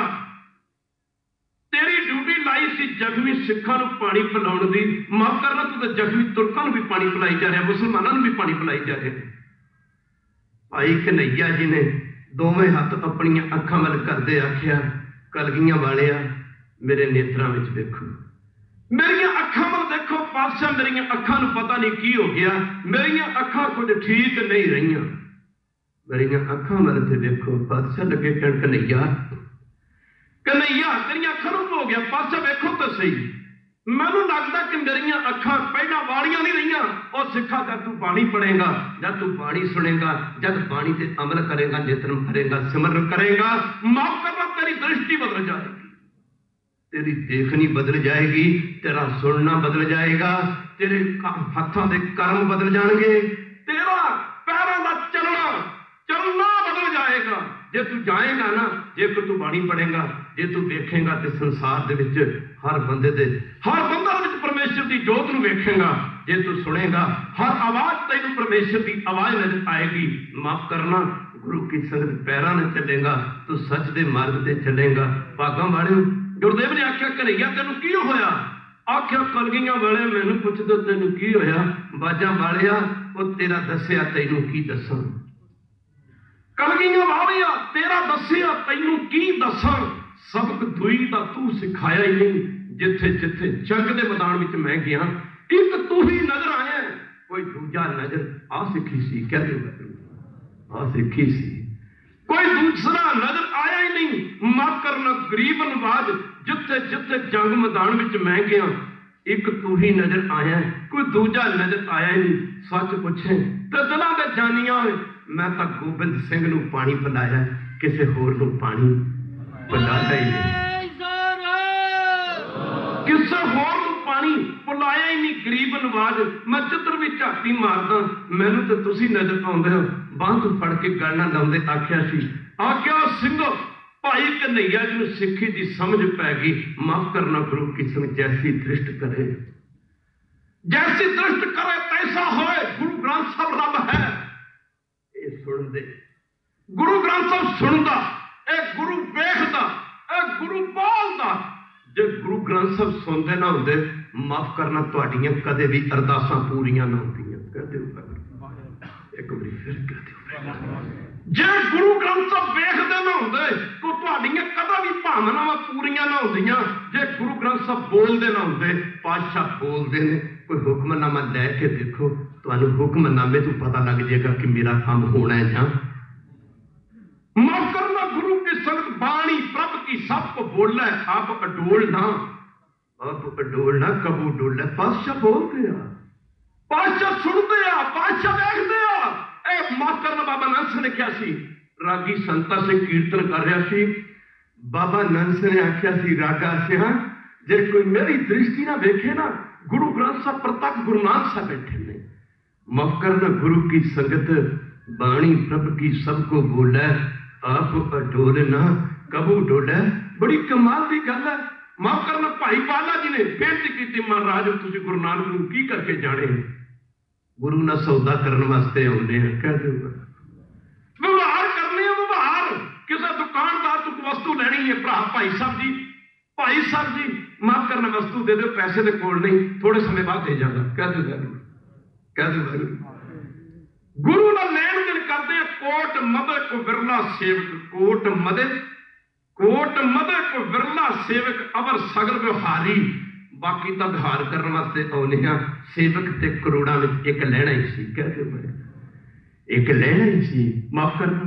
तेरी ड्यूटी लाई सी जख्मी सिखा पानी पिलाने की, माफ करना तू तो जख्मी तुर्कों भी पानी पिलाई जा रहा, मुसलमानों भी पानी पिलाई जा रहे। भाई कन्हैया जी ने दोवें हाथ अपन अखां वल करदे आख्या कलगियां वालिया मेरे नेत्रां विच देखो, मेरिया अखां वल देखो पातशाह, मेरिया अखां नूं पता नहीं की हो गया, मेरिया अखां कुछ ठीक नहीं रही, मेरिया अखां वल ते देखो। पातशाह लगे कहण कन्हैया कन्हैया तेरिया अखां नूं हो गया, पातशाह वेखो तो सही, मैनू लगता कि मेरिया अखां पहला वालियां नहीं रही। और सिखा जब तू बाणी पढ़ेगा, जब तू बाणी सुनेगा, जब बाणी से अमल करेगा, नितनम करेगा, सिमरन करेगा, माफ करना तेरी दृष्टि बदल जाएगी, तेरी देखनी बदल जाएगी, तेरा सुनना बदल जाएगा, तेरे हाथों के कर्म बदल जाएंगे, तेरा पैरों का चलना चलना बदल जाएगा। जे तू जाएगा ना, जे तू बाणी पढ़ेगा, जे तू देखेगा तो संसार दे विच हर बंदे दे हर बंदा विच परमेश्वर की जोत नूं वेखेगा। जे तू सुनेगा हर आवाज तेनू परमेश्वर की आवाज नजर आएगी। माफ करना गुरु की संगत पैरां ने चलेगा, तू सच दे मार्ग ते चलेगा। भागां वालिओ गुरुदेव ने आख्या कन्हैया तेनू की होया? आख्या कलगियां वाले मैनू पुछदे तेनू की होया? बाजां वालिया वो तेरा दस्सिया तैनू की दसां, कलगियां वालिया तेरा दस्सिया तैनू की दसां, सबक दुई दा तू सिखाया ही नहीं। जिथे जिथे जंग के मैदान में मैं गया एक तू ही नजर आया, कोई दूजा नजर आ सिखी सी, कह दो आ सिखी सी, कोई दूसरा नजर आया ही नहीं। माफ करना गरीब नवाज जिथे जिथे जंग मैदान में मैं गया एक तू ही नजर आया, कोई दूजा नजर आया ही नहीं। सच पूछे तो दिलों के जानिया मैं तो गोबिंद सिंह नूं पानी पिलाया, किसी होर नूं पानी पिलाया ही नहीं, किसी होर नूं पानी पिलाया ही नहीं। गरीब नवाज मैं जिधर भी झाती मारदा मैनू तो तुसी नजर आउंदे हो, बांह तो फड़ के गल ना लाउंदे। आख्या सी आख्या सिंघो भाई कन्हैया जी नूं सिक्खी दी समझ पै गई। माफ करना गुरु की संग जैसी दृष्ट करे, जैसी दृष्ट करे तैसा होए। गुरु ग्रंथ साहब रब है सुन दे, गुरु ग्रंथ साहब सुनदा, ए गुरु वेखदा, ए गुरु बोलदा। जे गुरु ग्रंथ साहब सुनते ना होंदे माफ करना तुहाडियां कदे भी अरदासां पूरियां ना होंदियां। कह दिओ एक बारी फिर कह दिओ, जे गुरु ग्रंथ साहब वेखदे ना होंदे तो तुहाडियां कदा भी भावनावां पूरियां ना होंदियां। जे गुरु ग्रंथ साहब बोलदे ना होंदे, पातशाह बोलदे ने, कोई हुक्मनामा लैके देखो, तुहानूं हुक्मनामे तो पता लग जाएगा कि मेरा काम होना है। जां माफ करना गुरु की संगत बाणी प्रभ की सबको बोल है, आप अडोलना, आप अडोलना कबू डोल। पातशाह बोलते आ, पातशाह सुनते आ, पातशाह देखते आ। ए माफ करना बाबा नानक सिंह ने क्या सी, रागी संता से कीर्तन कर रहा सी, बाबा नानक सिंह ने आख्या सी रागा सिंह जे कोई मेरी दृष्टि ना देखे ना, गुरु ग्रंथ साहब प्रतक गुरु नानक साहब बैठे ने। माफ करना गुरु की संगत बाणी प्रभ की सबको बोले, आप अडोलना कबू डोले। बड़ी कमाल की गल है। माफ करना भाई बाला जी ने बेनती की महाराज तुसीं गुरु नानक नूं की करके जाने, गुरु ना सौदा करने वास्ते आउंदे हैं। कह दो व्यवहार करने, व्यवहार किसी दुकानदार तो वस्तु लैनी है, भरा भाई साहब जी, भाई साहब जी माफ करना वस्तु दे दो, पैसे दे कोल नहीं, थोड़े समय बाद दे जाना। कह दो कह दो गुरु ना लेन देन करते कोट मदे को विरला सेवक, कोट मदे को विरला सेवक अवर सगल व्यवहारी। बाकी तो व्यवहार करने वास्ते आने हैं, सेवक ते करोड़ों में एक लैना ही सी। कह दो एक लैना ही सी। माफ करना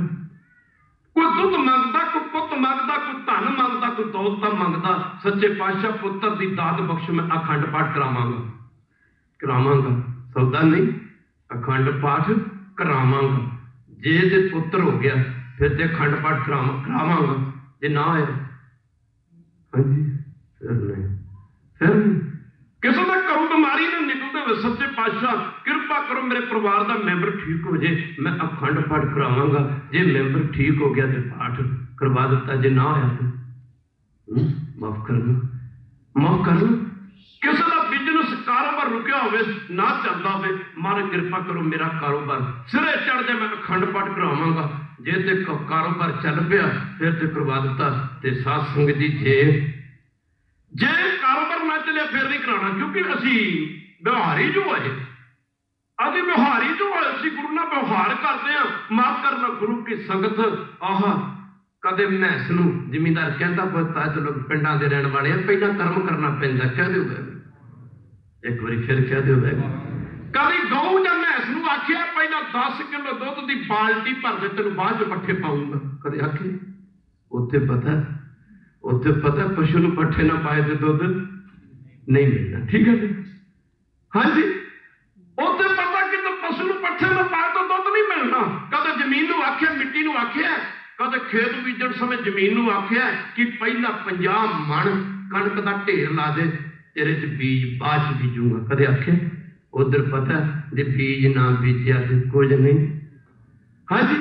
कोई दुध मंगता, कोई पुत मंगता, कोई धन मंगता, कोई दौलत मंगता, सच्चे पातशाह पुत्र की दात बख्श, मैं अखंड पाठ करावांगा। करावांगा सौदा नहीं, अखंड पाठ करावांगा। जे ते पुत्र हो गया फिर ते अखंड पाठ करावांगा, जे ना होया हाँ जी फिर नहीं, फिर नहीं। किसी का घरों बीमारी ना निकलते हुए सच्चे पातशाह कृपा करो मेरे परिवार का मैंबर ठीक हो जाए, मैं अखंड पाठ करावांगा। जे मैंबर ठीक हो गया तो पाठ करवा दिता, जे ना होया तो माफ करना, माफ करना। किसी का बिजनेस कारोबार रुकिया हो ना चलता हो, मारे कृपा करो मेरा कारोबार सिरे चढ़ जाए, मैं अखंड पाठ करावांगा। जे ते कारोबार चल पाया फिर तो करवा दिता। ते साध संगत जी जे कारोबार ना चलिया फिर नहीं कराना, क्योंकि असी व्यवहारी जो है, अभी व्यवहारी जो है, असी गुरु नाल व्यवहार करते हैं। माफ करना गुरु की संगत। आह कदे मैस नूं जिमीदार कहता पुता चलो पिंडां दे रहण वाले पहला कर्म करना पैंदा, कह दो एक बारी फिर कह दो। कभी गऊ या मैस नूं आखिया पहला 10 किलो दुध की बाल्टी भर दे, तेन बाद च पट्ठे पाऊंगा, कदे आखे? उत्थे पता पशु नूं पट्ठे ना पाए तो दुध नहीं मिलना, ठीक है जी हाँ जी। उत्थे पता कि तो पशु नूं पट्ठे ना पाए तो दुध नहीं मिलना। कदे जमीन नूं आखिया, मिट्टी नूं आखिया, कदे खेत बीजण समय जमीन नूं आखिया कि पहला 50 मन कणक का ढेर ला दे, तेरे च बीज बाद च बीजूंगा, कदे आखे? उधर पता जे बीज ना बीजिया तो कुछ नहीं, हाँ जी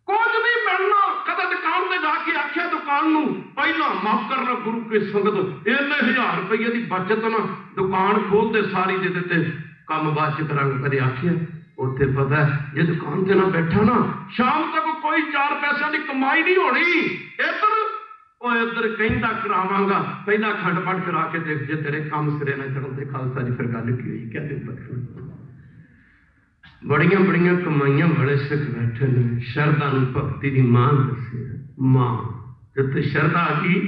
कुछ नहीं मिलना। कदे दुकान से जाके आखिया दुकान नूं पहला माफ करना गुरु की संगत इन्ने 1000 रुपये की बचत ना दुकान खोलते सारी दे देते, काम बाद च करांगे, कदे आखिया? उत्थे पता है जे दुकान से ना बैठा ना शाम तक कोई 4 पैसों की कमाई नहीं होनी। इधर कहता करावांगा, पहला अखंड पाठ करा के देख, जे तेरे काम सिरे ना चढ़ते खालसा जी फिर गल की हुई, क्या बड़िया बड़िया कमाइया बड़े सिख बैठे ने। शरदा नूं भगती की मां दसी, मां जिथे शरदा आ गई,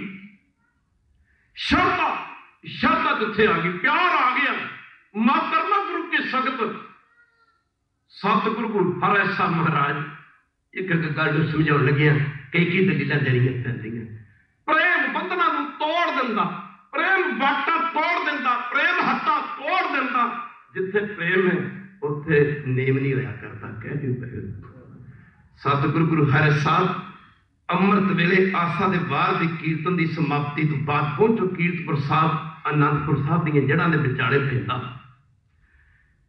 शरदा जिथे आ गई, प्यार आ गया। मां करना गुरु की संगत। सतगुरु हर साहब महाराज एक गल समझाउण लगे, कई दलीलां देणियां पैंदियां। प्रेम बंधना नूं तोड़ दिंदा, प्रेम वाटा तोड़ दिंदा, प्रेम हत्था तोड़ दिंदा। जिथे प्रेम है उत्थे नेम नहीं होया करता, कह दिओ। सतगुरु गुरु हर साहब अमृत वेले आसा दे वार दी कीर्तन की समाप्ति तो बाद पहुंचो कीर्तपुर साहब, आनंदपुर साहब दी जड़ां दे विचाले पैंदा।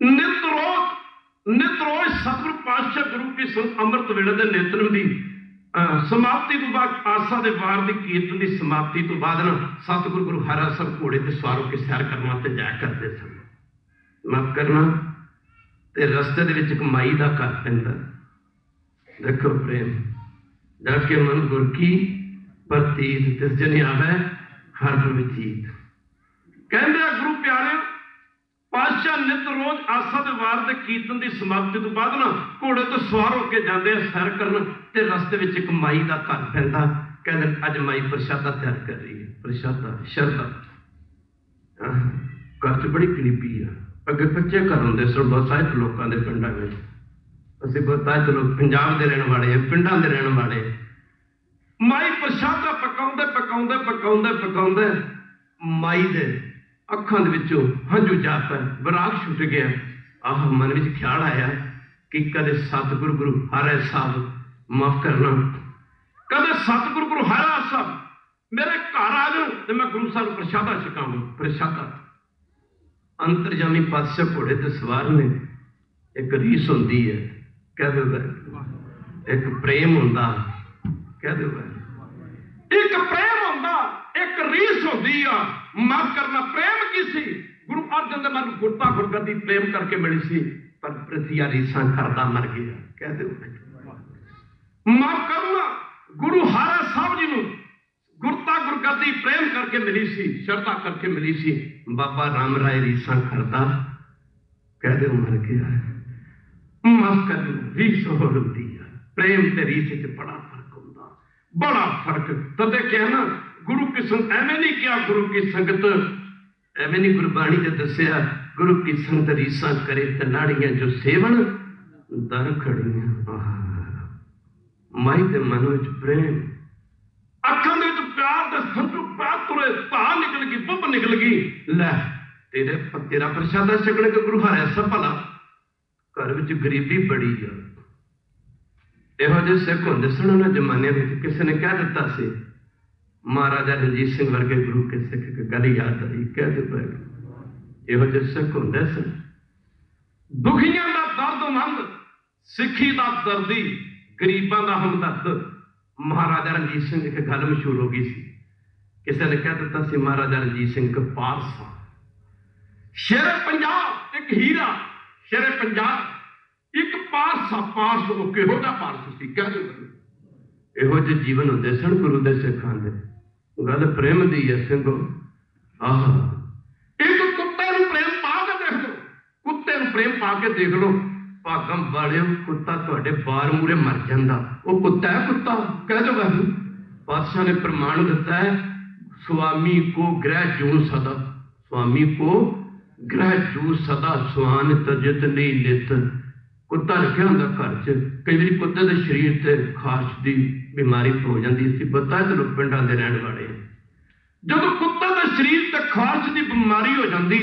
नित रोज सतगुरु पातशाह गुरु की अमृत वेले दे नेतरम दी समाप्ति तो बाद आसा दे वार दी कीर्तन की समाप्ति तो बाद ना सतगुरु गुरु हरा साहब घोड़े ते सवार होकर सैर करने वास्ते जाया करते सन। माफ करना ते रस्ते दे विच कमाई दा घर पैंदा। देखो प्रेम जाके मन गुर की प्रतीत तिस जने आवे हर विचीत। कहंदे गुरु प्यारे पातशाह नित रोज आसा दे वार दे कीर्तन की समाप्ति तो बाद ना घोड़े तो सवार होकर जाते सैर करन ते रस्ते विच एक माई का घर पैंदा। कहंदे अज माई प्रशादा तैयार कर रही है, प्रशादा शरदा घर च बड़ी गरीबी है। अगे कच्चे घर होंदे सन बहुतायत लोगों के पिंडां में, असीं बहुतायत लोग पंजाब के रहने वाले हैं, पिंडां के रहने वाले। माई प्रशादा पकाउंदे पकाउंदे पकाउंदे पकाउंदे माई दे अखां दे विचों हंझू जा पे विराग छुट गया। आह मन में ख्याल आया कि कदे सतगुरु गुरु हरा साहब माफ करना, कदे सतगुरु गुरु हरा साहब मेरे घर आ जाओ तो मैं गुरु साहब प्रशादा छकावां। प्रशादा अंतरजामी पातशाह घोड़े ते सवार ने। एक रीस होंदी है, कह दो एक प्रेम होंदा, कह दो एक प्रेम होंदा, एक रीस होंदी आ। माफ करना प्रेम की सी गुरु अर्जन देव मन गुरता गुरगति प्रेम करके मिली सी, पर पृथ्वी रीसा करदा मर गया। कह दो माफ करना गुरु हारा साहब जी नूं गुरता गुरगति प्रेम करके मिली सी, श्रद्धा करके मिली सी। बाबा राम राय रीसा करदा, कह दो मर गया। माफ करना रीस होती है, प्रेम ते रीस च बड़ा फर्क होंदा, बड़ा फर्क। तदे कहना गुरु की संगत एवं नहीं क्या, गुरु की संगत एवं नहीं। गुरबाणी ने दसिया गुरु की संगत रीसा करे तनाड़ियां जो सेवन दर खड़ियां। माई के मन में प्रेम ते संतू पात तुरे धा निकल गई बुब निकल गई लै तेरा प्रसादा छकने के गुरु हारे सब भला घर विच गरीबी बड़ी आ इहो जे सिख होंदे सन उन्हां जमाने में किसी ने कह दिता सी महाराजा रणजीत सिंह वर्गे गुरु के सिख एक गल याद आई कह दे पे इहो जे सिख होंदे सन दुखियां दा दर्दमंद सिखी दा दर्दी गरीबां दा हमदर्द महाराजा रणजीत सिंह एक गल मशहूर हो गई सी किसी ने कह दिता सी महाराजा रणजीत सिंह के पारसा शेरे पंजाब एक हीरा शेरे पंजाब एक पारसा पारस वो किहो जिहा पारस सी कह दो इहो जे जीवन होंदे सन गुरु दे सिखां दे गल प्रेम दी है सिंघो आह एक कुत्ते नूं प्रेम पा के देख लो कुत्ते नूं प्रेम पा के देख लो भागम वाले कुत्ता तुहाडे बार मूरे मर जांदा वो कुत्ता है कुत्ता कह दो गल पातशाह ने प्रमाण दिता है स्वामी को ग्रह जून सदा स्वामी को ग्रह जू सदा स्वान तजत नहीं लित कुत्ता रखिया होंदा घर च कई बार कुत्ते के शरीर से खारश की बीमारी हो जाती है पता है लोग पिंडां दे रहने वाले जब कुत्ते के शरीर से खारश की बीमारी हो जाती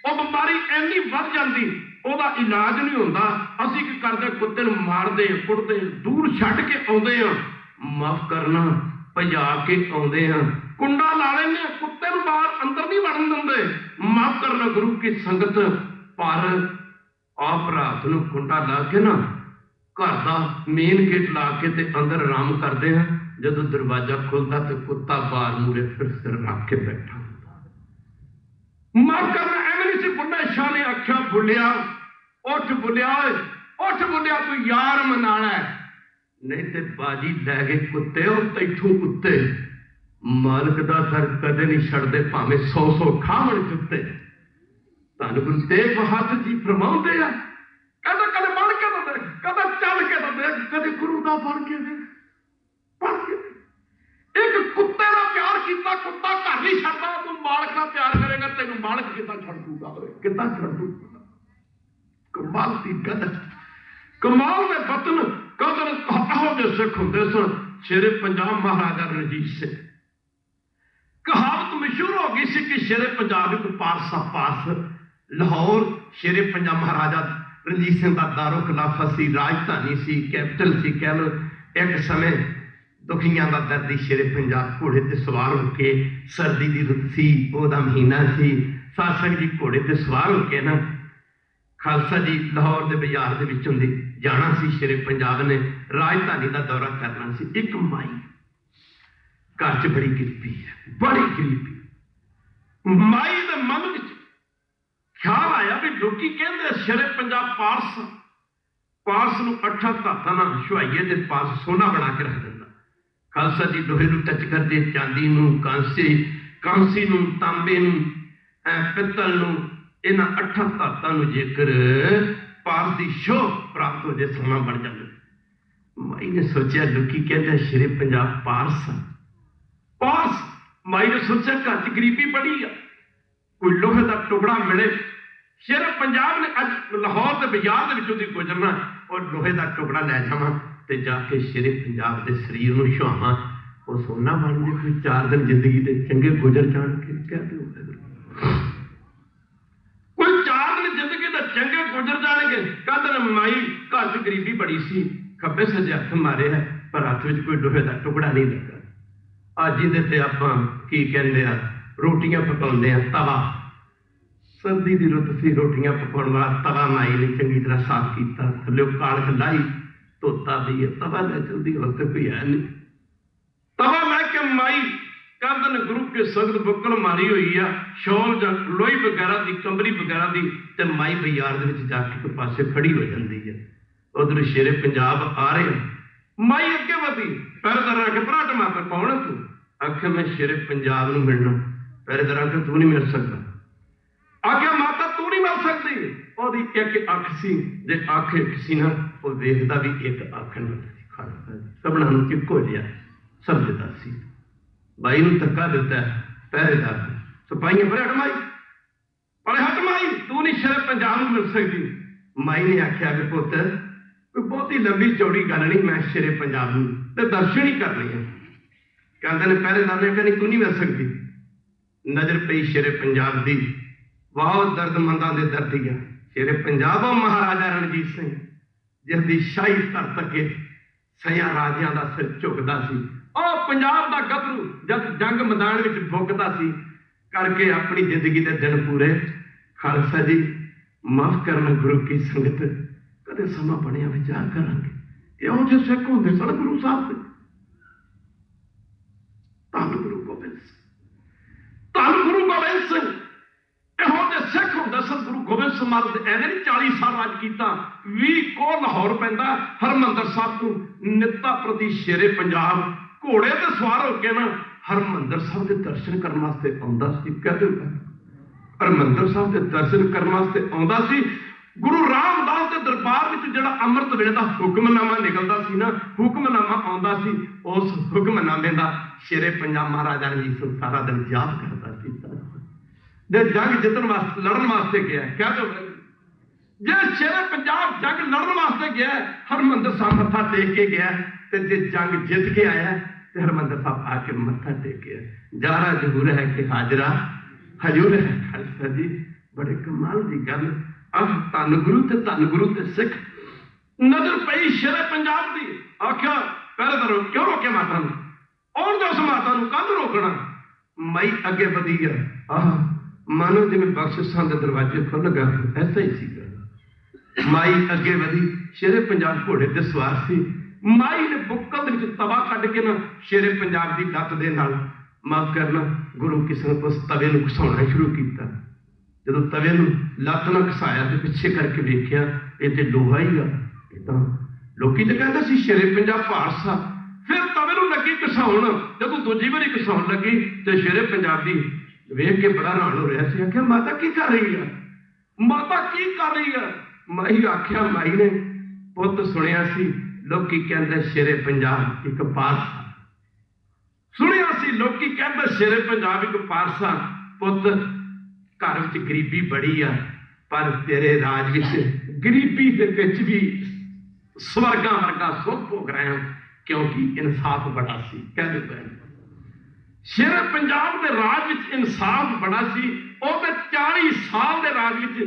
वो बीमारी इन्नी बढ़ जाती ਉਹਦਾ इलाज नहीं होता असीं की करते कुत्ते नूं मारदे कुटदे दूर छड्ड के आउंदे आ माफ करना भजा के आउंदे आ कुंडा ला लेंगे कुत्ते नूं बाहर अंदर नहीं वड़न दिंदे माफ करना गुरु की संगत पर आप रात नूं कुंडा ला के ना घर का मेन गेट ला के ते अंदर आराम करते हैं जदों दरवाजा खुलता तो कुत्ता बाहर मूरे फिर सिर रख के बैठा माफ करना एवं नहीं सी बुढ़ा शाह ने आख्या बुलिया उठ बुलिया तू यार मनाना है नहीं तो बाजी लै गए कुत्ते और तैथों कुत्ते मालक का सर कदे नहीं छड़ते भावें 100 खावन कुत्ते धन गुरु तेग बहादुर जी फरमाउंदे आ कहते कदे बन के तो देख कदे चल के तो देख कदे गुरु का बन के देख एक कुत्ते का प्यार कितना कुत्ता घर नहीं छड़ता तू मालक का प्यार करेगा तेन मालक कितना छड़ दूगा कितना छड़ दूगा कमाल की गल कमाल के बतन कदर कहो जो सिख होंदे सन शेरे पंजाब महाराजा रणजीत सिंह कहावत मशहूर हो गई सी कि शेरे पंजाब एक पारसा पास लाहौर शेरे पंजाब महाराजा रणजीत सिंह का दारो खिलाफा सी राजधानी सी कैपिटल सी कह लो एक समय दुखियां का दर्दी शेरे पंजाब घोड़े ते सवार होके सर्दी की रुत सी ओदा महीना सी सासंग जी घोड़े ते सवार होके ना खालसा जी लाहौर के बाजार के विचों दी जाना सी शेरे पंजाब ने राजधानी का दौरा करना सी एक माई घर च बड़ी गरीबी है बड़ी गरीबी माई के मन में ख्याल आया भी लोग कहते शेरे पंजाब पारस नूं अठा धातां नाल छुआइए ते पास सोना बना के रख दिंदा खालसा जी लोहे नूं टच करते चांदी नूं कांसी नूं तांबे नूं पित्तल नूं इन्हां अठा धातां नूं जेकर पास की शोभ प्राप्त हो जाए सोना बन जाए माई ने सोचा लोग कहते शेरे पंजाब पारस माई ने सोचा घर च गरीबी बड़ी आ कोई लोहे का टुकड़ा मिले शेरे पंजाब ने अज लाहौर के बाजार के विचों दी गुजरना और लोहे का टुकड़ा लै जावां ते जाके शेरे पंजाब के शरीर नूं छुआवां वो सोना बन जाए कोई 4 दिन जिंदगी के चंगे गुजर जाण के कह दो कोई 4 दिन जिंदगी के चंगे गुजर जाएंगे कहते माई घर च गरीबी बड़ी सी खब्बे सज्जे हथ मारे है पर हाथ में कोई लोहे का टुकड़ा नहीं लगा अज जिहदे आपां की कहंदे आ रोटियां पकाउंदे आ तवा सर्दी की रुत सी रोटियां पकाउण वाला तवा माई ने चंगी तरह साफ किया थल्ले कालख लाई धोता भी है तवा लै चलदी वक्त कोई है नहीं तवा लै के माई कहते गुरु के संगत बुक्कल मारी हुई है शॉल जां लोई वगैरह की कंबरी वगैरह की ते माई बाजार के जाके एक पासे खड़ी हो जाती है उधर शेरे पंजाब आ रहे माई अगे वधी पहरेदार आके भराट मारता कौन है तू आखे मैं शेरे पंजाब नूं मिलना पहरेदार आखे तू नहीं मिल सकता आखे माता तू नहीं मिल सकती ओदी एक अख सी जे अख एक सी ना वो देखदा भी एक अख नाल सबना नूं इक्को जिहा समझदा सी भाई नूं धक्का दिता पहरेदार सिपाही पर हट माई पर हट माई तू नहीं शेरे पंजाब नूं मिल सकती माई ने आख्या कि पुत कोई बहुत ही लंबी चौड़ी गल नहीं मैं शेरे पंजाब नूं ते दर्शन ही करने हैं कहते ने पहरेदार ने कहा नहीं तू नहीं मिल सकती। नजर पई शेरे पंजाब दी, बहुत दर्दमंदा दे दर्दिया शेरे पंजाब महाराजा रणजीत सिंह जिसकी शाही धरत अगे सया राजियां का सिर झुकता सी। और पंजाब का गभरू जब जंग मैदान में फुकता सी करके अपनी जिंदगी के दिन पूरे। खालसा जी माफ करना गुरु की संगत, कदे समा बनया विचार करांगे इहो जिहे सिख होंदे सन गुरु साहब दे। धन गुरु गोबिंद सिंह, धन गुरु गोबिंद सिंह इहो जिहे सिख होंदे सन। गुरु गोबिंद सिंह महाराज ऐਵੇਂ नहीं 40 साल राज किया। 20 को लाहौर पैंदा हरमंदर साहब को नित्ता प्रति शेरे पंजाब घोड़े ते सवार होके ना हरमंदर साहब के दर्शन करने वास्ते आउंदा सी। कहते हरमंदर साहब के दर्शन करने वास्ते आउंदा सी। गुरु रामदास के दरबार में जिहड़ा अमृत वेले का हुक्मनामा निकलता सी ना, हुक्मनामा आउंदा सी, उस हुक्मनामे का शेरे पंजाब महाराजा रणजीत सिंह सारा दिन याद करता सी। जंग जितन वास्ते लड़न वास्ते गया क्या जो जे शेरे पंजाब जंग लड़न वास्ते गया हरमंदर साहब मत्था टेक के गया, ते जे जंग जित के आया तो हरमंदर साहब आके मत्था टेक गया। जारा जरूर है कि हाजरा हजूर है। खालसा जी बड़े कमाल की गल। अब धन गुरु ते सिख नजर पई शेरे पंजाब की। आख्या पहले तो क्यों रोके माता और दस माता कद रोकना। मई अगे वधी गया। मानो जिमें बख्शिशां दे दरवाजे खुल गए ऐसा ही सी। माई अगे वधी, शेरे पंजाब घोड़े ते सवार सी। माई ने बुक्कल दे विच तवा कट के ना शेरे पंजाब की लत्त दे नाल माफ करना गुरु किशन उस तवे नूं घसाउणा शुरू किया। जो तवे नूं लत्त नाल घसाया तो पिछे करके वेख्या ये तो लोहा ही आ। लोकी तो कहते सी शेरे पंजाब पारसा। फिर तवे नूं लगी घसाउण, जदों दूजी बारी घसाउण लगी तो शेरे पंजाब दी वेख के बड़ा हैरान हो रहा सी। आख्या माता की कर रही है, माता की कर रही है। माई आख्या माई ने पुत सुनिया सी लोकी कहते शेरे पंजाब एक पारसा। सुनिया सी लोकी कहते शेरे पंजाब एक पारसा। पुत घर विच गरीबी बड़ी आ पर तेरे राज विच गरीबी दे विच भी स्वर्गां वर्गा सुख भोग रहे हैं क्योंकि इंसाफ बड़ा सी। कह दो शेरे पंजाब के राज विच इंसाफ बड़ा सी। और 40 साल के राज विच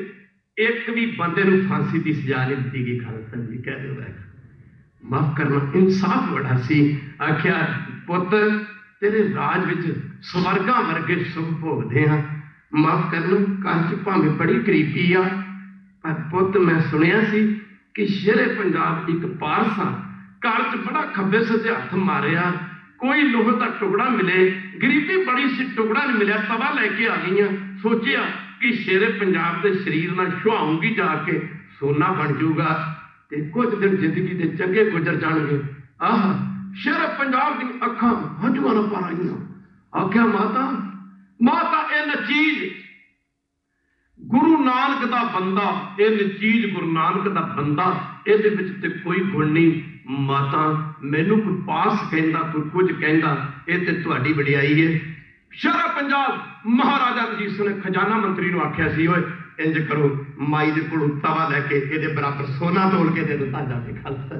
एक भी बंदे नूं फांसी की सजा नहीं दी गई। खालसा जी कह दो माफ करना इंसाफ बड़ा सी। आख्या पुत तेरे राज विच स्वर्गां वर्गे सुख भोगदे हैं। माफ करना घर च भावें बड़ी गरीबी आ पर पुत मैं सुनिया सी कि शेरे पंजाब एक पारसा। घर च बड़ा खब्बे सज्जे हथ मारिया कोई लोहे का टुकड़ा मिले, गरीबी बड़ी सी टुकड़ा नहीं मिले, तवा लैके आ गई। सोचिया कि शेरे पंजाब के शरीर में छुआऊंगी जाके सोना बन जूगा ते कुछ दिन जिंदगी के चंगे गुजर जाएंगे। आह शेरे पंजाब की अखां हंझुआं नाल भर आईयां। आख्या माता माता इन चीज गुरु नानक का बंदा, इन चीज गुरु नानक का बंदा, ये कोई गुण नहीं। माता मैनू कोई पास कहता कोई कुछ कहता ये तो तुहाडी वडियाई है। शेरे पंजाब महाराजा रणजीत सिंह ने खजाना मंत्री को आख्या सी ओए इंज करो माई दे कोलों तवा लैके ये बराबर सोना तोल के दे दिता जाके। खालसा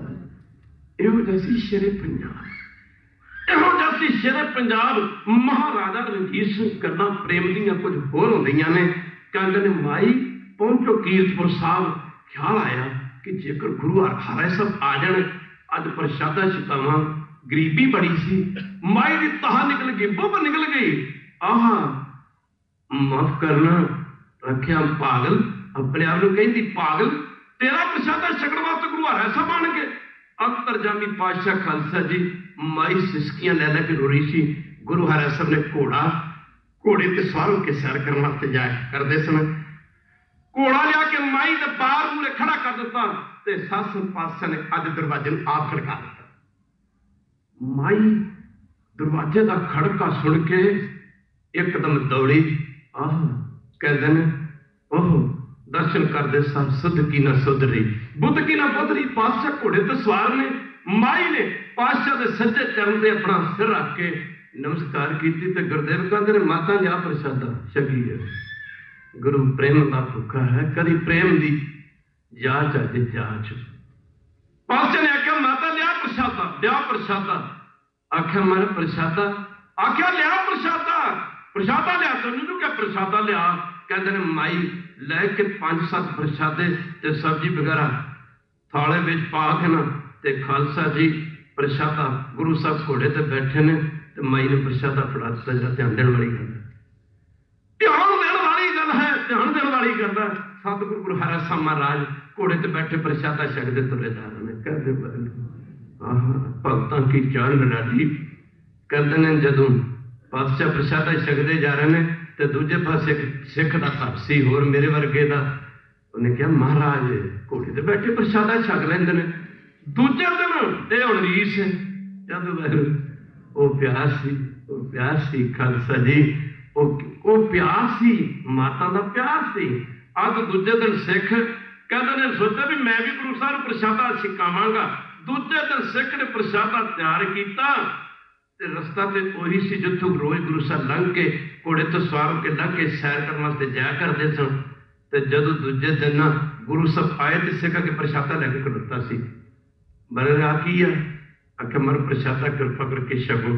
इहो जैसी शेरे पंजाब, इहो जैसी शेरे पंजाब महाराजा रणजीत सिंह करना प्रेम दियां कुछ होर होंदियां ने। कहते ने माई पहुंचो कीरतपुर साहब। ख्याल आया कि जेकर गुरु हरखारा सब आ जाए अज प्रशादा छकावां। गरीबी बड़ी सी, माई की तह निकल गई, बुब निकल गई। आह माफ करना रखिया पागल अपने आप को कहती पागल तेरा प्रशादा छकण वास्ते गुरु हरा साहब बन के। अंतरजामी पातशाह खालसा जी माई सिसकियां लै लैके रो रही सी। गुरु हरा साहब ने घोड़े ते सवार होकर सैर करने वास्ते जाया करते सन। घोड़ा लिया के माई के बाहर मूले खड़ा कर दिता ते सस पातशाह ने अज दरवाजे आप खड़का दिता। माई दरवाजे का खड़का सुन के एकदम दौड़ी। आह कहते हैं ओह दर्शन करते सब सुध की ना सुध रही बुद्ध की ना बुद्ध रही। पातशाह घोड़े ते सवार ने, माई ने पातशाह के सज्जे चरण से अपना सिर रख के नमस्कार की। गुरुदेव कहते हैं माता लिया प्रसादा छकी है। गुरु प्रेम का भुखा है, कभी प्रेम की जांच अज जांच। पातशाह ने आख्या माता लिया प्रसादा, लिया प्रसादा। आख्या मेरा प्रसादा आख्या लिया प्रशादा, प्रशादा लिया। तेनू क्या प्रशादा लिया? कहते ने माई लैके 5-7 प्रशादे ते सब्जी वगैरह थाले में पा के ना ते खालसा जी प्रशादा गुरु साहब घोड़े ते बैठे ने ते माई ने प्रशादा फड़ा दिता। जरा ध्यान देने वाली गल है, ध्यान देने वाली गल है, ध्यान देने वाली गल है। सतगुरु गुरु हरा सा महाराज घोड़े ते बैठे प्रशादा छकते तुरे जा रहे हैं। कहते भगतां की चाल निराली। कहते ने जदों पातशाह प्रशादा छकते जा रहे हैं तो दूजे पासे सिख का घर सी होर मेरे वर्गे का। उन्हें कहा महाराज घोड़े ते बैठे प्रशादा छक लेंदे ने। दूजे दिन ये हुण रीस है, जब वो प्यार सी खालसा जी, वो प्यार सी, माता का प्यार सी। अज दूजे दिन सिख कहते ने सोचा भी मैं भी गुरु साहब प्रशादा छकावांगा। दूजे दिन सिख ने प्रशादा तैयार किया ते रस्ता ते ओही सी जिथों रोज गुरु साहब लंघ के घोड़े तो सवार के लंघ के सैर करने वास्ते जाया करते सन। ते जदों दूजे दिन गुरु साहब आए तो सिखा के प्रशादा लैके खड़ोता सी। मरे आ की है? आखिर मर प्रशादा कृपा करके छको।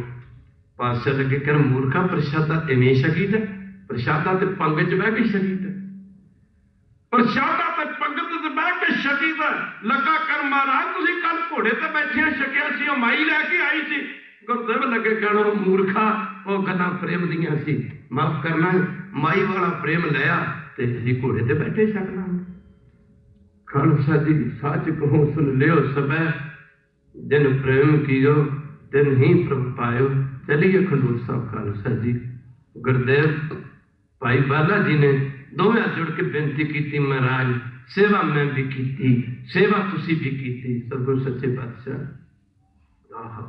पातशाह लगे कह मूर्खा प्रशादा इवें छकीद है? प्रशादा तो पंगत च बह के छकीद है, प्रशादा तो पंगत च बह के छकीद है। लगा कर महाराज तुसीं कल घोड़े ते बैठे छकिया सी, माई लैके आई सी। गुरुदेव लगे कहना मूर्खा वो गल्लां प्रेम दियां सी, माफ करना माई वाला प्रेम लिया ते असीं घोड़े ते बैठे छकना। खालसा जी सच कहो सुन लियो सबे, जिन प्रेम कियो तिन ही प्रभ पायो। चलिए खडूर साहब खालसा जी। गुरुदेव भाई बाला जी ने दोवें हाथ जोड़ के बेनती की, महाराज सेवा मैं भी की, सेवा तुसी भी की। सतगुरु सच्चे पातशाह आहा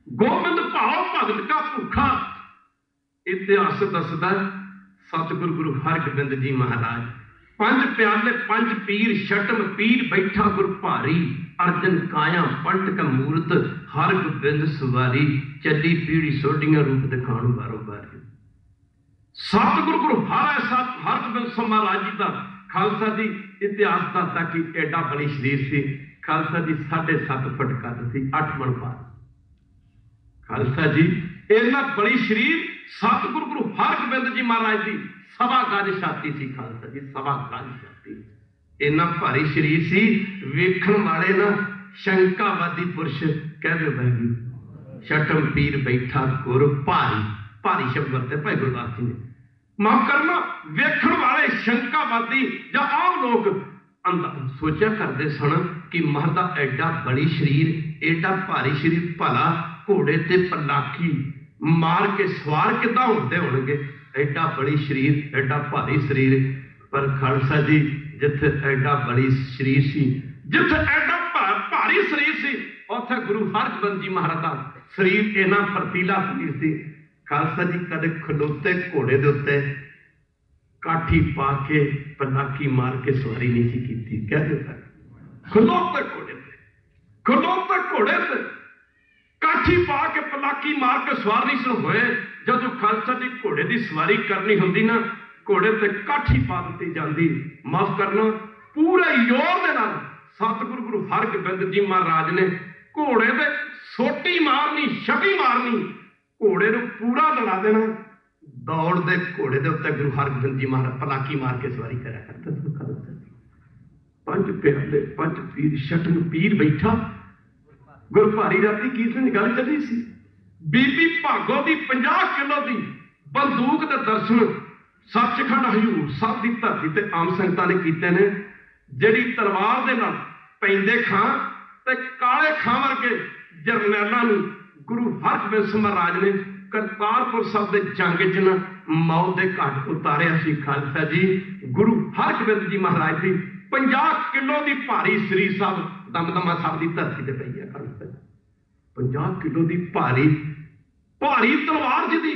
गोबिंद भाव भगत का भूखा। इतिहास दसदा सतगुरु गुरु हरगोबिंद जी महाराज 5 प्याले 5 पीर शटम पीर बैठा गुर भारी। अर्जन काया पंट का मूर्त हर गोबिंद सवारी। चली पीढ़ी सोडियां रूप दिखाण बारो बारी। सतगुरु गुरु हरगोबिंद महाराज जी का खालसा जी इतिहास दसदा कि एडा बड़ी शरीर से खालसा जी 7.5 फुट कद सी, 8 मन पार। खालसा जी इन्ना बड़ी शरीर सतगुरु गुरु हरगोबिंद जी महाराज जी 1.25 गज छाती सी। खालसा जी 1.25 गज छाती, इन्ना भारी शरीर सी। वेखण वाले ना शंकावादी पुरुष कह दो बहगी शटम पीर बैठा गुर भारी। भारी शब्द वरते भाई गुरदास जी ने। माफ करना वेखण वाले शंकावादी या आम लोग सोचा करते सन कि महदा एडा बड़ी शरीर, एडा भारी शरीर, भला घोड़े ते पलाकी मार के सवार किदां होंदे होणगे? एडा बड़ी शरीर, एडा भारी शरीर। पर खालसा जी जिथे एडा बड़ी शरीर सी, जिथे एडा भारी शरीर सी, उत्थे गुरु हरगोबिंद जी महाराज का शरीर इन्ना फर्तीला शरीर सी। खालसा जी कदे खलोते घोड़े दे उत्ते काठी पा के पलाकी मार के सवारी नहीं सी कीती। कह दो खलोते घोड़े ते, खलोते घोड़े ते काठी पा के पलाकी मार के सवार नहीं सुन होए। जदों खालसा जी घोड़े की सवारी करनी होंदी ना, घोड़े ते काठी पा दी जाती। माफ करना पूरे जोर दे नाल सतगुरु गुरु हरगोबिंद जी महाराज ने घोड़े ते सोटी मारनी, छटी मारनी, घोड़े नूं पूरा दड़ा देना। दौड़ दे घोड़े दे उत्ते गुरु हरगोबिंद जी महाराज पलाकी मार के सवारी करा करते। 5 प्याले 5 पीर शटम पीर बैठा गुर भारी। राती कीर्तन की गल चली सी, बीबी भागो की 50 किलो की बंदूक के दर्शन सचखंड हजूर साहब की धरती ते आम संगतां ने कीते ने। जिहड़ी तलवार दे नाल पैंदे खां ते काले खां वर्गे जरनैलां नूं गुरु हरगोबिंद महाराज ने करतारपुर साहब के जंग च ना मौत के घाट उतारिया सी। खालसा जी गुरु हरगोबिंद जी महाराज की 50 किलो की भारी शरीर साहब दमदमा साहब की धरती से पई है। खालसा 50 किलो की भारी भारी तलवार जी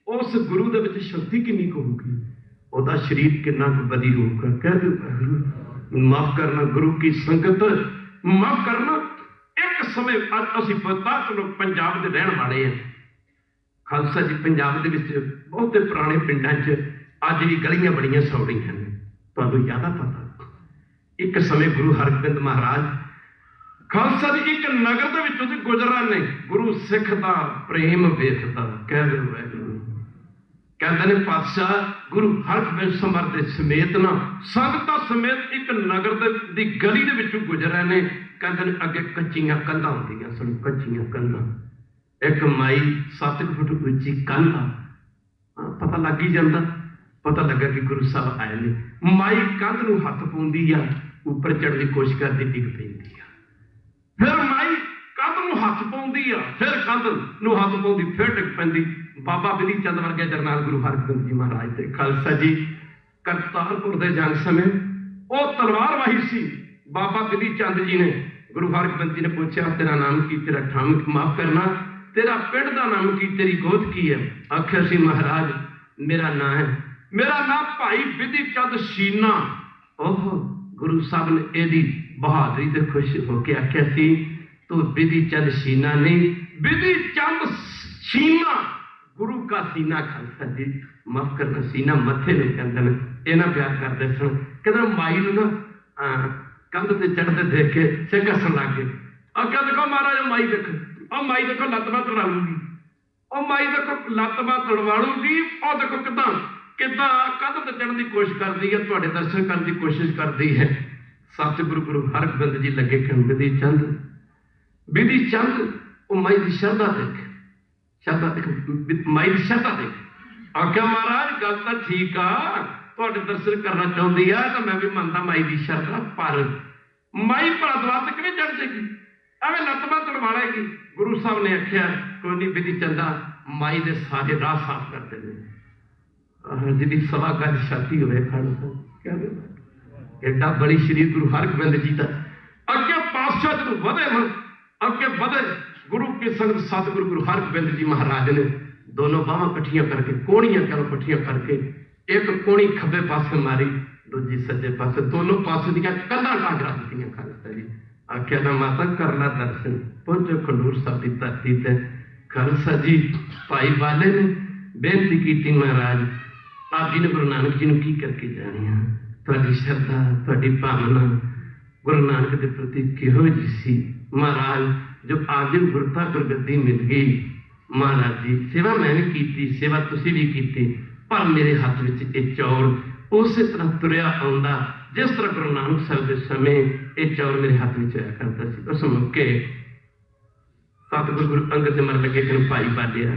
उस गुरु दे विच शक्ति कितनी होगी, वह शरीर कितना बदी होगा। कह दो माफ करना गुरु की संगत, माफ करना एक समय असीं पता चलो पंजाब के रहने वाले हैं। खालसा जी पंजाब के बहुत पुराने पिंडां च अज भी गलियां बड़ियां सौड़ियां हैं, तुहानूं ज़्यादा पता। एक समय गुरु हरगोबिंद महाराज खालसा जी एक नगर दे विचों ते गुजर रहे ने, गुरु सिख दा प्रेम वेखदा, कह दे वाहिगुरू। कहते ने पातशाह गुरु हरगोबिंद समर दे समेत ना संगतां समेत एक नगर दी गली दे विचों गुजर रहे ने। कहते ने अगे कच्चियां कंधां हुंदियां सन, कच्चियां कंधां, एक माई 7 फुट उच्ची कंध आ। पता लग ही जाता, पता लगा कि गुरु साहब आए ने। माई कंध नूं हथ पाउंदी आ, उपर चढ़ने की कोशिश करती, डिग पैंदी आ। फिर माई कंध नूं हथ पाउंदी आ, फिर कंध नूं हथ पाउंदी, फिर डिग पैंदी। बाबा बिधी चंद वर्गे जरनैल गुरु हरगोबिंद जी महाराज ते खालसा जी करतारपुर दे जंग समय वो तलवारबाही सी। बाबा बिधी चंद जी ने गुरु हरगोबिंद जी ने पूछा, तेरा नाम की, तेरा ठाम माफ करना, तेरा पिंड का नाम की, तेरी गोद की है? आख्या सी महाराज मेरा नाम है, मेरा नाम भाई बिधी चंद शीना। ओह गुरु साहब ने यदी बहादुरी से खुश होकर आख्या सी, तू बिधी चंद शीना नहीं, बिधी चंद शीना, गुरु का सीना। खालसा जी माफ करना, सीना मथे नहीं कहते हैं, इन्ना प्यार करते सन। कहते माई ना कंध से चढ़ते देख के सिर घसन लग गए। आख्या देखो महाराज माई देखो, और माई देखो लत्त बांह तड़वा लूगी, और माई देखो लत्त बांह तड़वा लूगी, और देखो किदा किदा कंध ते चढ़ने की कोशिश करती है, तुहाडे दर्शन करने की कोशिश करती है। सतगुरु गुरु हरगोबिंद जी लगे कहन, बिधी चंद, बिधी चंद, वो माई की श्रद्धा देख, श्रद्धा देख, माई की श्रद्धा देख। आख्या महाराज गल तो ठीक आ, तुहाडे दर्शन करना चाहती है तो मैं भी मनता माई की श्रद्धा, पर माई भला दवार तक नहीं चढ़ जाएगी, एवं लत्त बांह तड़वा लेगी। गुरु साहब ने आख्या कोई नहीं बिधी चंदा, माई दे सारे राह साफ करते हैं। जी 1.25 गज छाती हो क्या एडा बड़ी श्री गुरु हरगोबिंद जी का। अगे पातशाह जो वधे मन, अगे वधे गुरु की संगत सतगुरु गुरु हरगोबिंद जी महाराज ने दोनों बाहां कट्ठियां करके, कोहणियां करो कट्ठियां करके, एक कोहणी खब्बे पासे मारी, दूजी सज्जे पासे, दोनों पासे दियां कंधां ढाक रख दित्तियां। खालसा जी आख्या ना माता कर ला दर्शन, पहुंचो खंडूर साहब की धरती ते। खालसा जी भाई बाले ने बेनती की, महाराज आप जी ने गुरु नानक जी की करके जानी है, तुहाडी श्रद्धा तुहाडी भावना गुरु नानक के प्रति किहो जी सी। महाराज जो आप जी गुरता गुरगद्दी मिल गई, महाराज जी सेवा मैं भी की, सेवा तुसी भी की, पर मेरे हाथ में एक चौल उस तरह तुरया आउंदा जिस तरह गुरु नानक साहब के समय ये चौल मेरे हाथ में आया करता सी। उस मौके सतगुरु गुरु अंगद से मर लगे कि भाई बालिया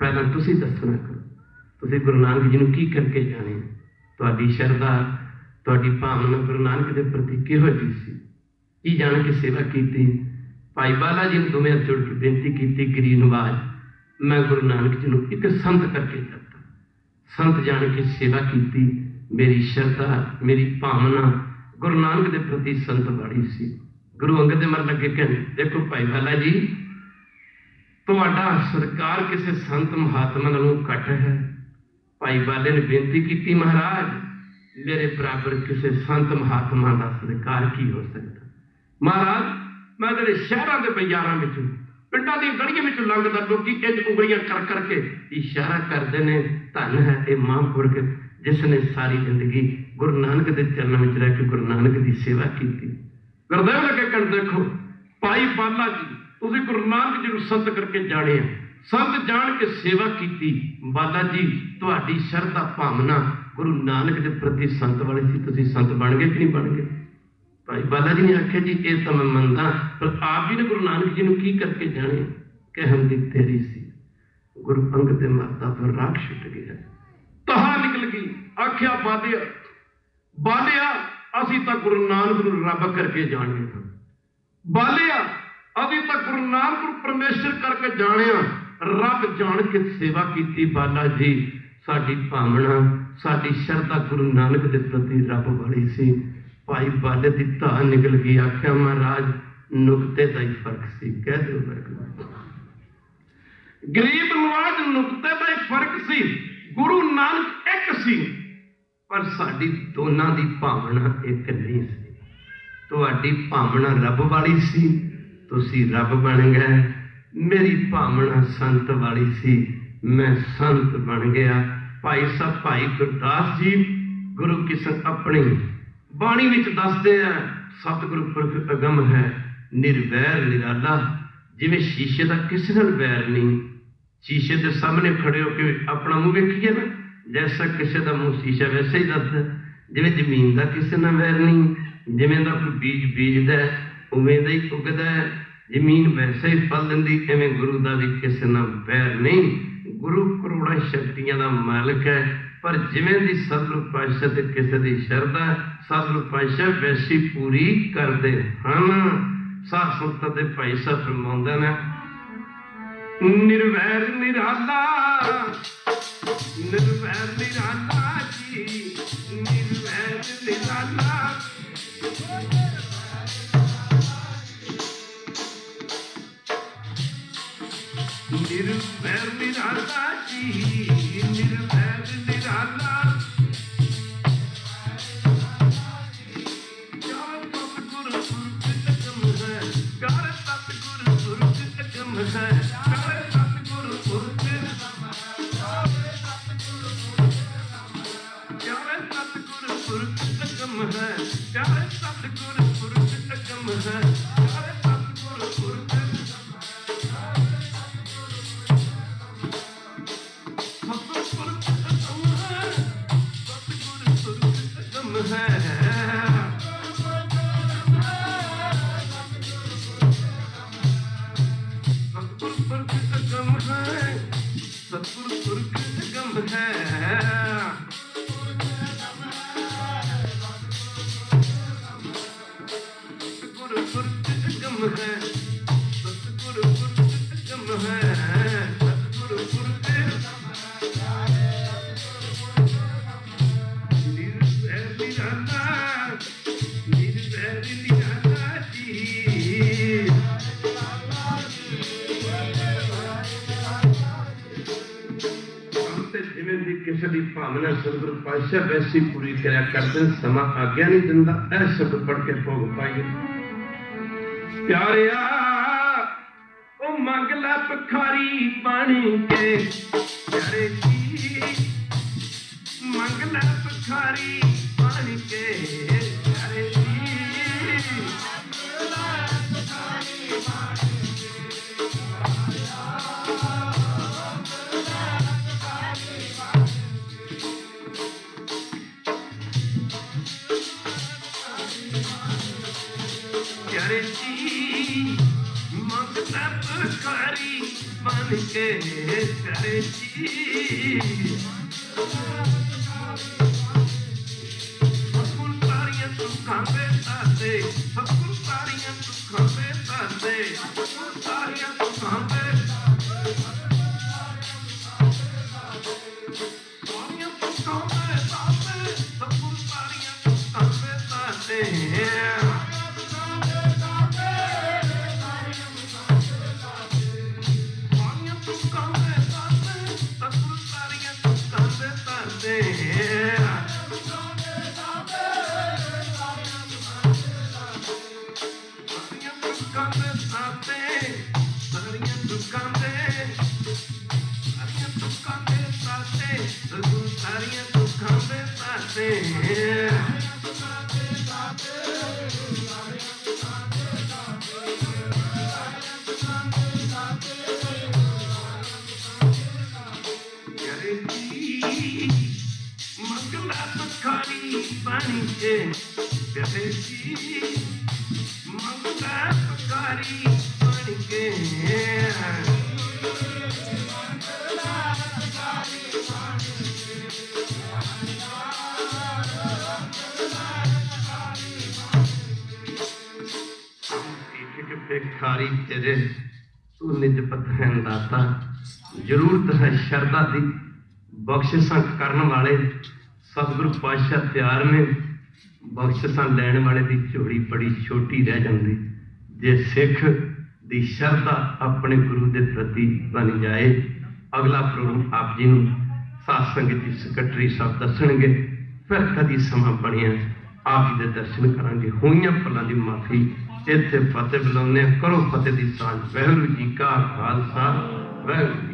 पहला तुसी दसना करो, तुसी गुरु नानक जी की करके जाने, तुहाडी श्रद्धा तुहाडी भावना गुरु नानक के प्रति किहो जी सी, की जान के सेवा की। भाई बाला जी ने दोवें हाथ जोड़ के बेनती की, गरीब नवाज मैं गुरु नानक जी को एक संत करके जाता, संत जान के सेवा की, मेरी श्रद्धा मेरी भावना गुरु नानक के प्रति संत वाली सी। गुरु अंगद दे मर लगे कहने, देखो भाई बाला जी तुहाडा सरकार किसी संत महात्मा नालों घट है। भाई बाले ने बेनती की, महाराज मेरे बराबर किसी संत महात्मा का सरकार की हो सकता? महाराज मैं तेरे शहरों के बाजारों में पिंडों की गलियों में लंघदा, लोग इंज उंगलियां कर करके इशारा करते हैं, धन है ये महापुरख जिसने सारी जिंदगी गुरु नानक के चरणों में रह के गुरु नानक की सेवा की। गुरदेव लगे कर देखो भाई बाला जी तुसी गुरु नानक जी को संत करके जाने, संत जान के सेवा की। बाला जी तुहाडी श्रद्धा भावना गुरु नानक के प्रति संत वाली सी, तुसी संत बन गए कि नहीं बन गए? भाई बाला जी ने आख्या जी ये तो मैं मनता, पर आप जी ने गुरु नानक जी की करके जाने? कहम दी तेरी सी। गुरु अंगद दे मरदा पर राख छुट गया, तहा निकल गई। आख्या बालिया बालिया असी तो गुरु नानक नूं रब करके जाने हां, बालिया अभी तक गुरु नानक को परमेश्वर करके जाने, रब जान के सेवा की। बाला जी साडी भावना साडी श्रद्धा गुरु नानक के प्रति रब वाली सी। भाई बाले की धा निकल गई। आख्या महाराज नुकते का ही फर्क सी, कह दो गरीब नवाज नुकते का ही फर्क सी। गुरु नानक एक सी पर साडी दोनों की भावना एक नहीं सी। तुहाडी भावना रब वाली सी, तुसी रब बन गए। मेरी भावना संत वाली सी, मैं संत बन गया। भाई साहब भाई गुरदास जी गुरु किसन अपनी बाणी विच दसदे हैं, सतगुरु पुरख अगम है निर्वैर निराला, जिवें शीशे का किसी नाल वैर नहीं। शीशे के सामने खड़े होकर अपना मुँह वेखिए ना, जैसा किसी का मुँह शीशा वैसे ही दसदा। जिवें जमीन का किसी नाल वैर नहीं, जिवें दा कोई बीज बीजदा उवें दा ही उगदा है, जमीन वैसे ही फल दिंदी, इवें गुरु का भी किसी नाल वैर नहीं। गुरु करोड़ों शक्तियां का मालिक है, पर जिवें दी सतगुरु पातशाह ते किसी दी शरधा सतगुरु पातशाह वैसी पूरी करते हैं। साध संगत दे भाई साहब फरमाउंदे ने, निर्वैर निराला, निर्वैर निराला जी, निर्वैर निराला, निर्वैर निराला जी, निर्वैर निराला। भावना सतगुरु पातशाह वैसी पूरी करा करते, समा आज्ञा नहीं दिंदा। ऐ शब्द पढ़ के भोग पाइए। प्यारिया ओ मंगला पखारी पानी के, प्यारे जी मंगला पखारी पानी के, प्यारे जी मंगला पखारी पानी के, प्यारे जी सतगुरु तारियां सुखां दे दाते, सतगुरु तारियां सुखां दे दाते, सतगुरु तारियां सुखां दे तारियां सुखां दे दाते, सतगुरु तारियां सुखां दे दाते। मंगला पखारी पानी के, प्यारे जी मंगला पखारी पानी के, भिखारी तेरे तू निज पत्थर दाता, जरूरत है शरदा दी बख्शिशां करन वाले सतगुरु पातशाह प्यार ने। बख्शिशां लैण वाले दी झोली बड़ी छोटी रह जाती जे सिख दी शरदा अपने गुरु के प्रति बन जाए। अगला प्रोग्राम आप जी साध संगत की सैकटरी साहब दसणगे, फिर कदी समा बनिया आप जी के दर्शन करांगे। होइयां भुलां दी माफी इत्थे फतेह बुलाउने, करो फतेह दी सांझ। वाहिगुरू जी का खालसा, वाहिगुरू।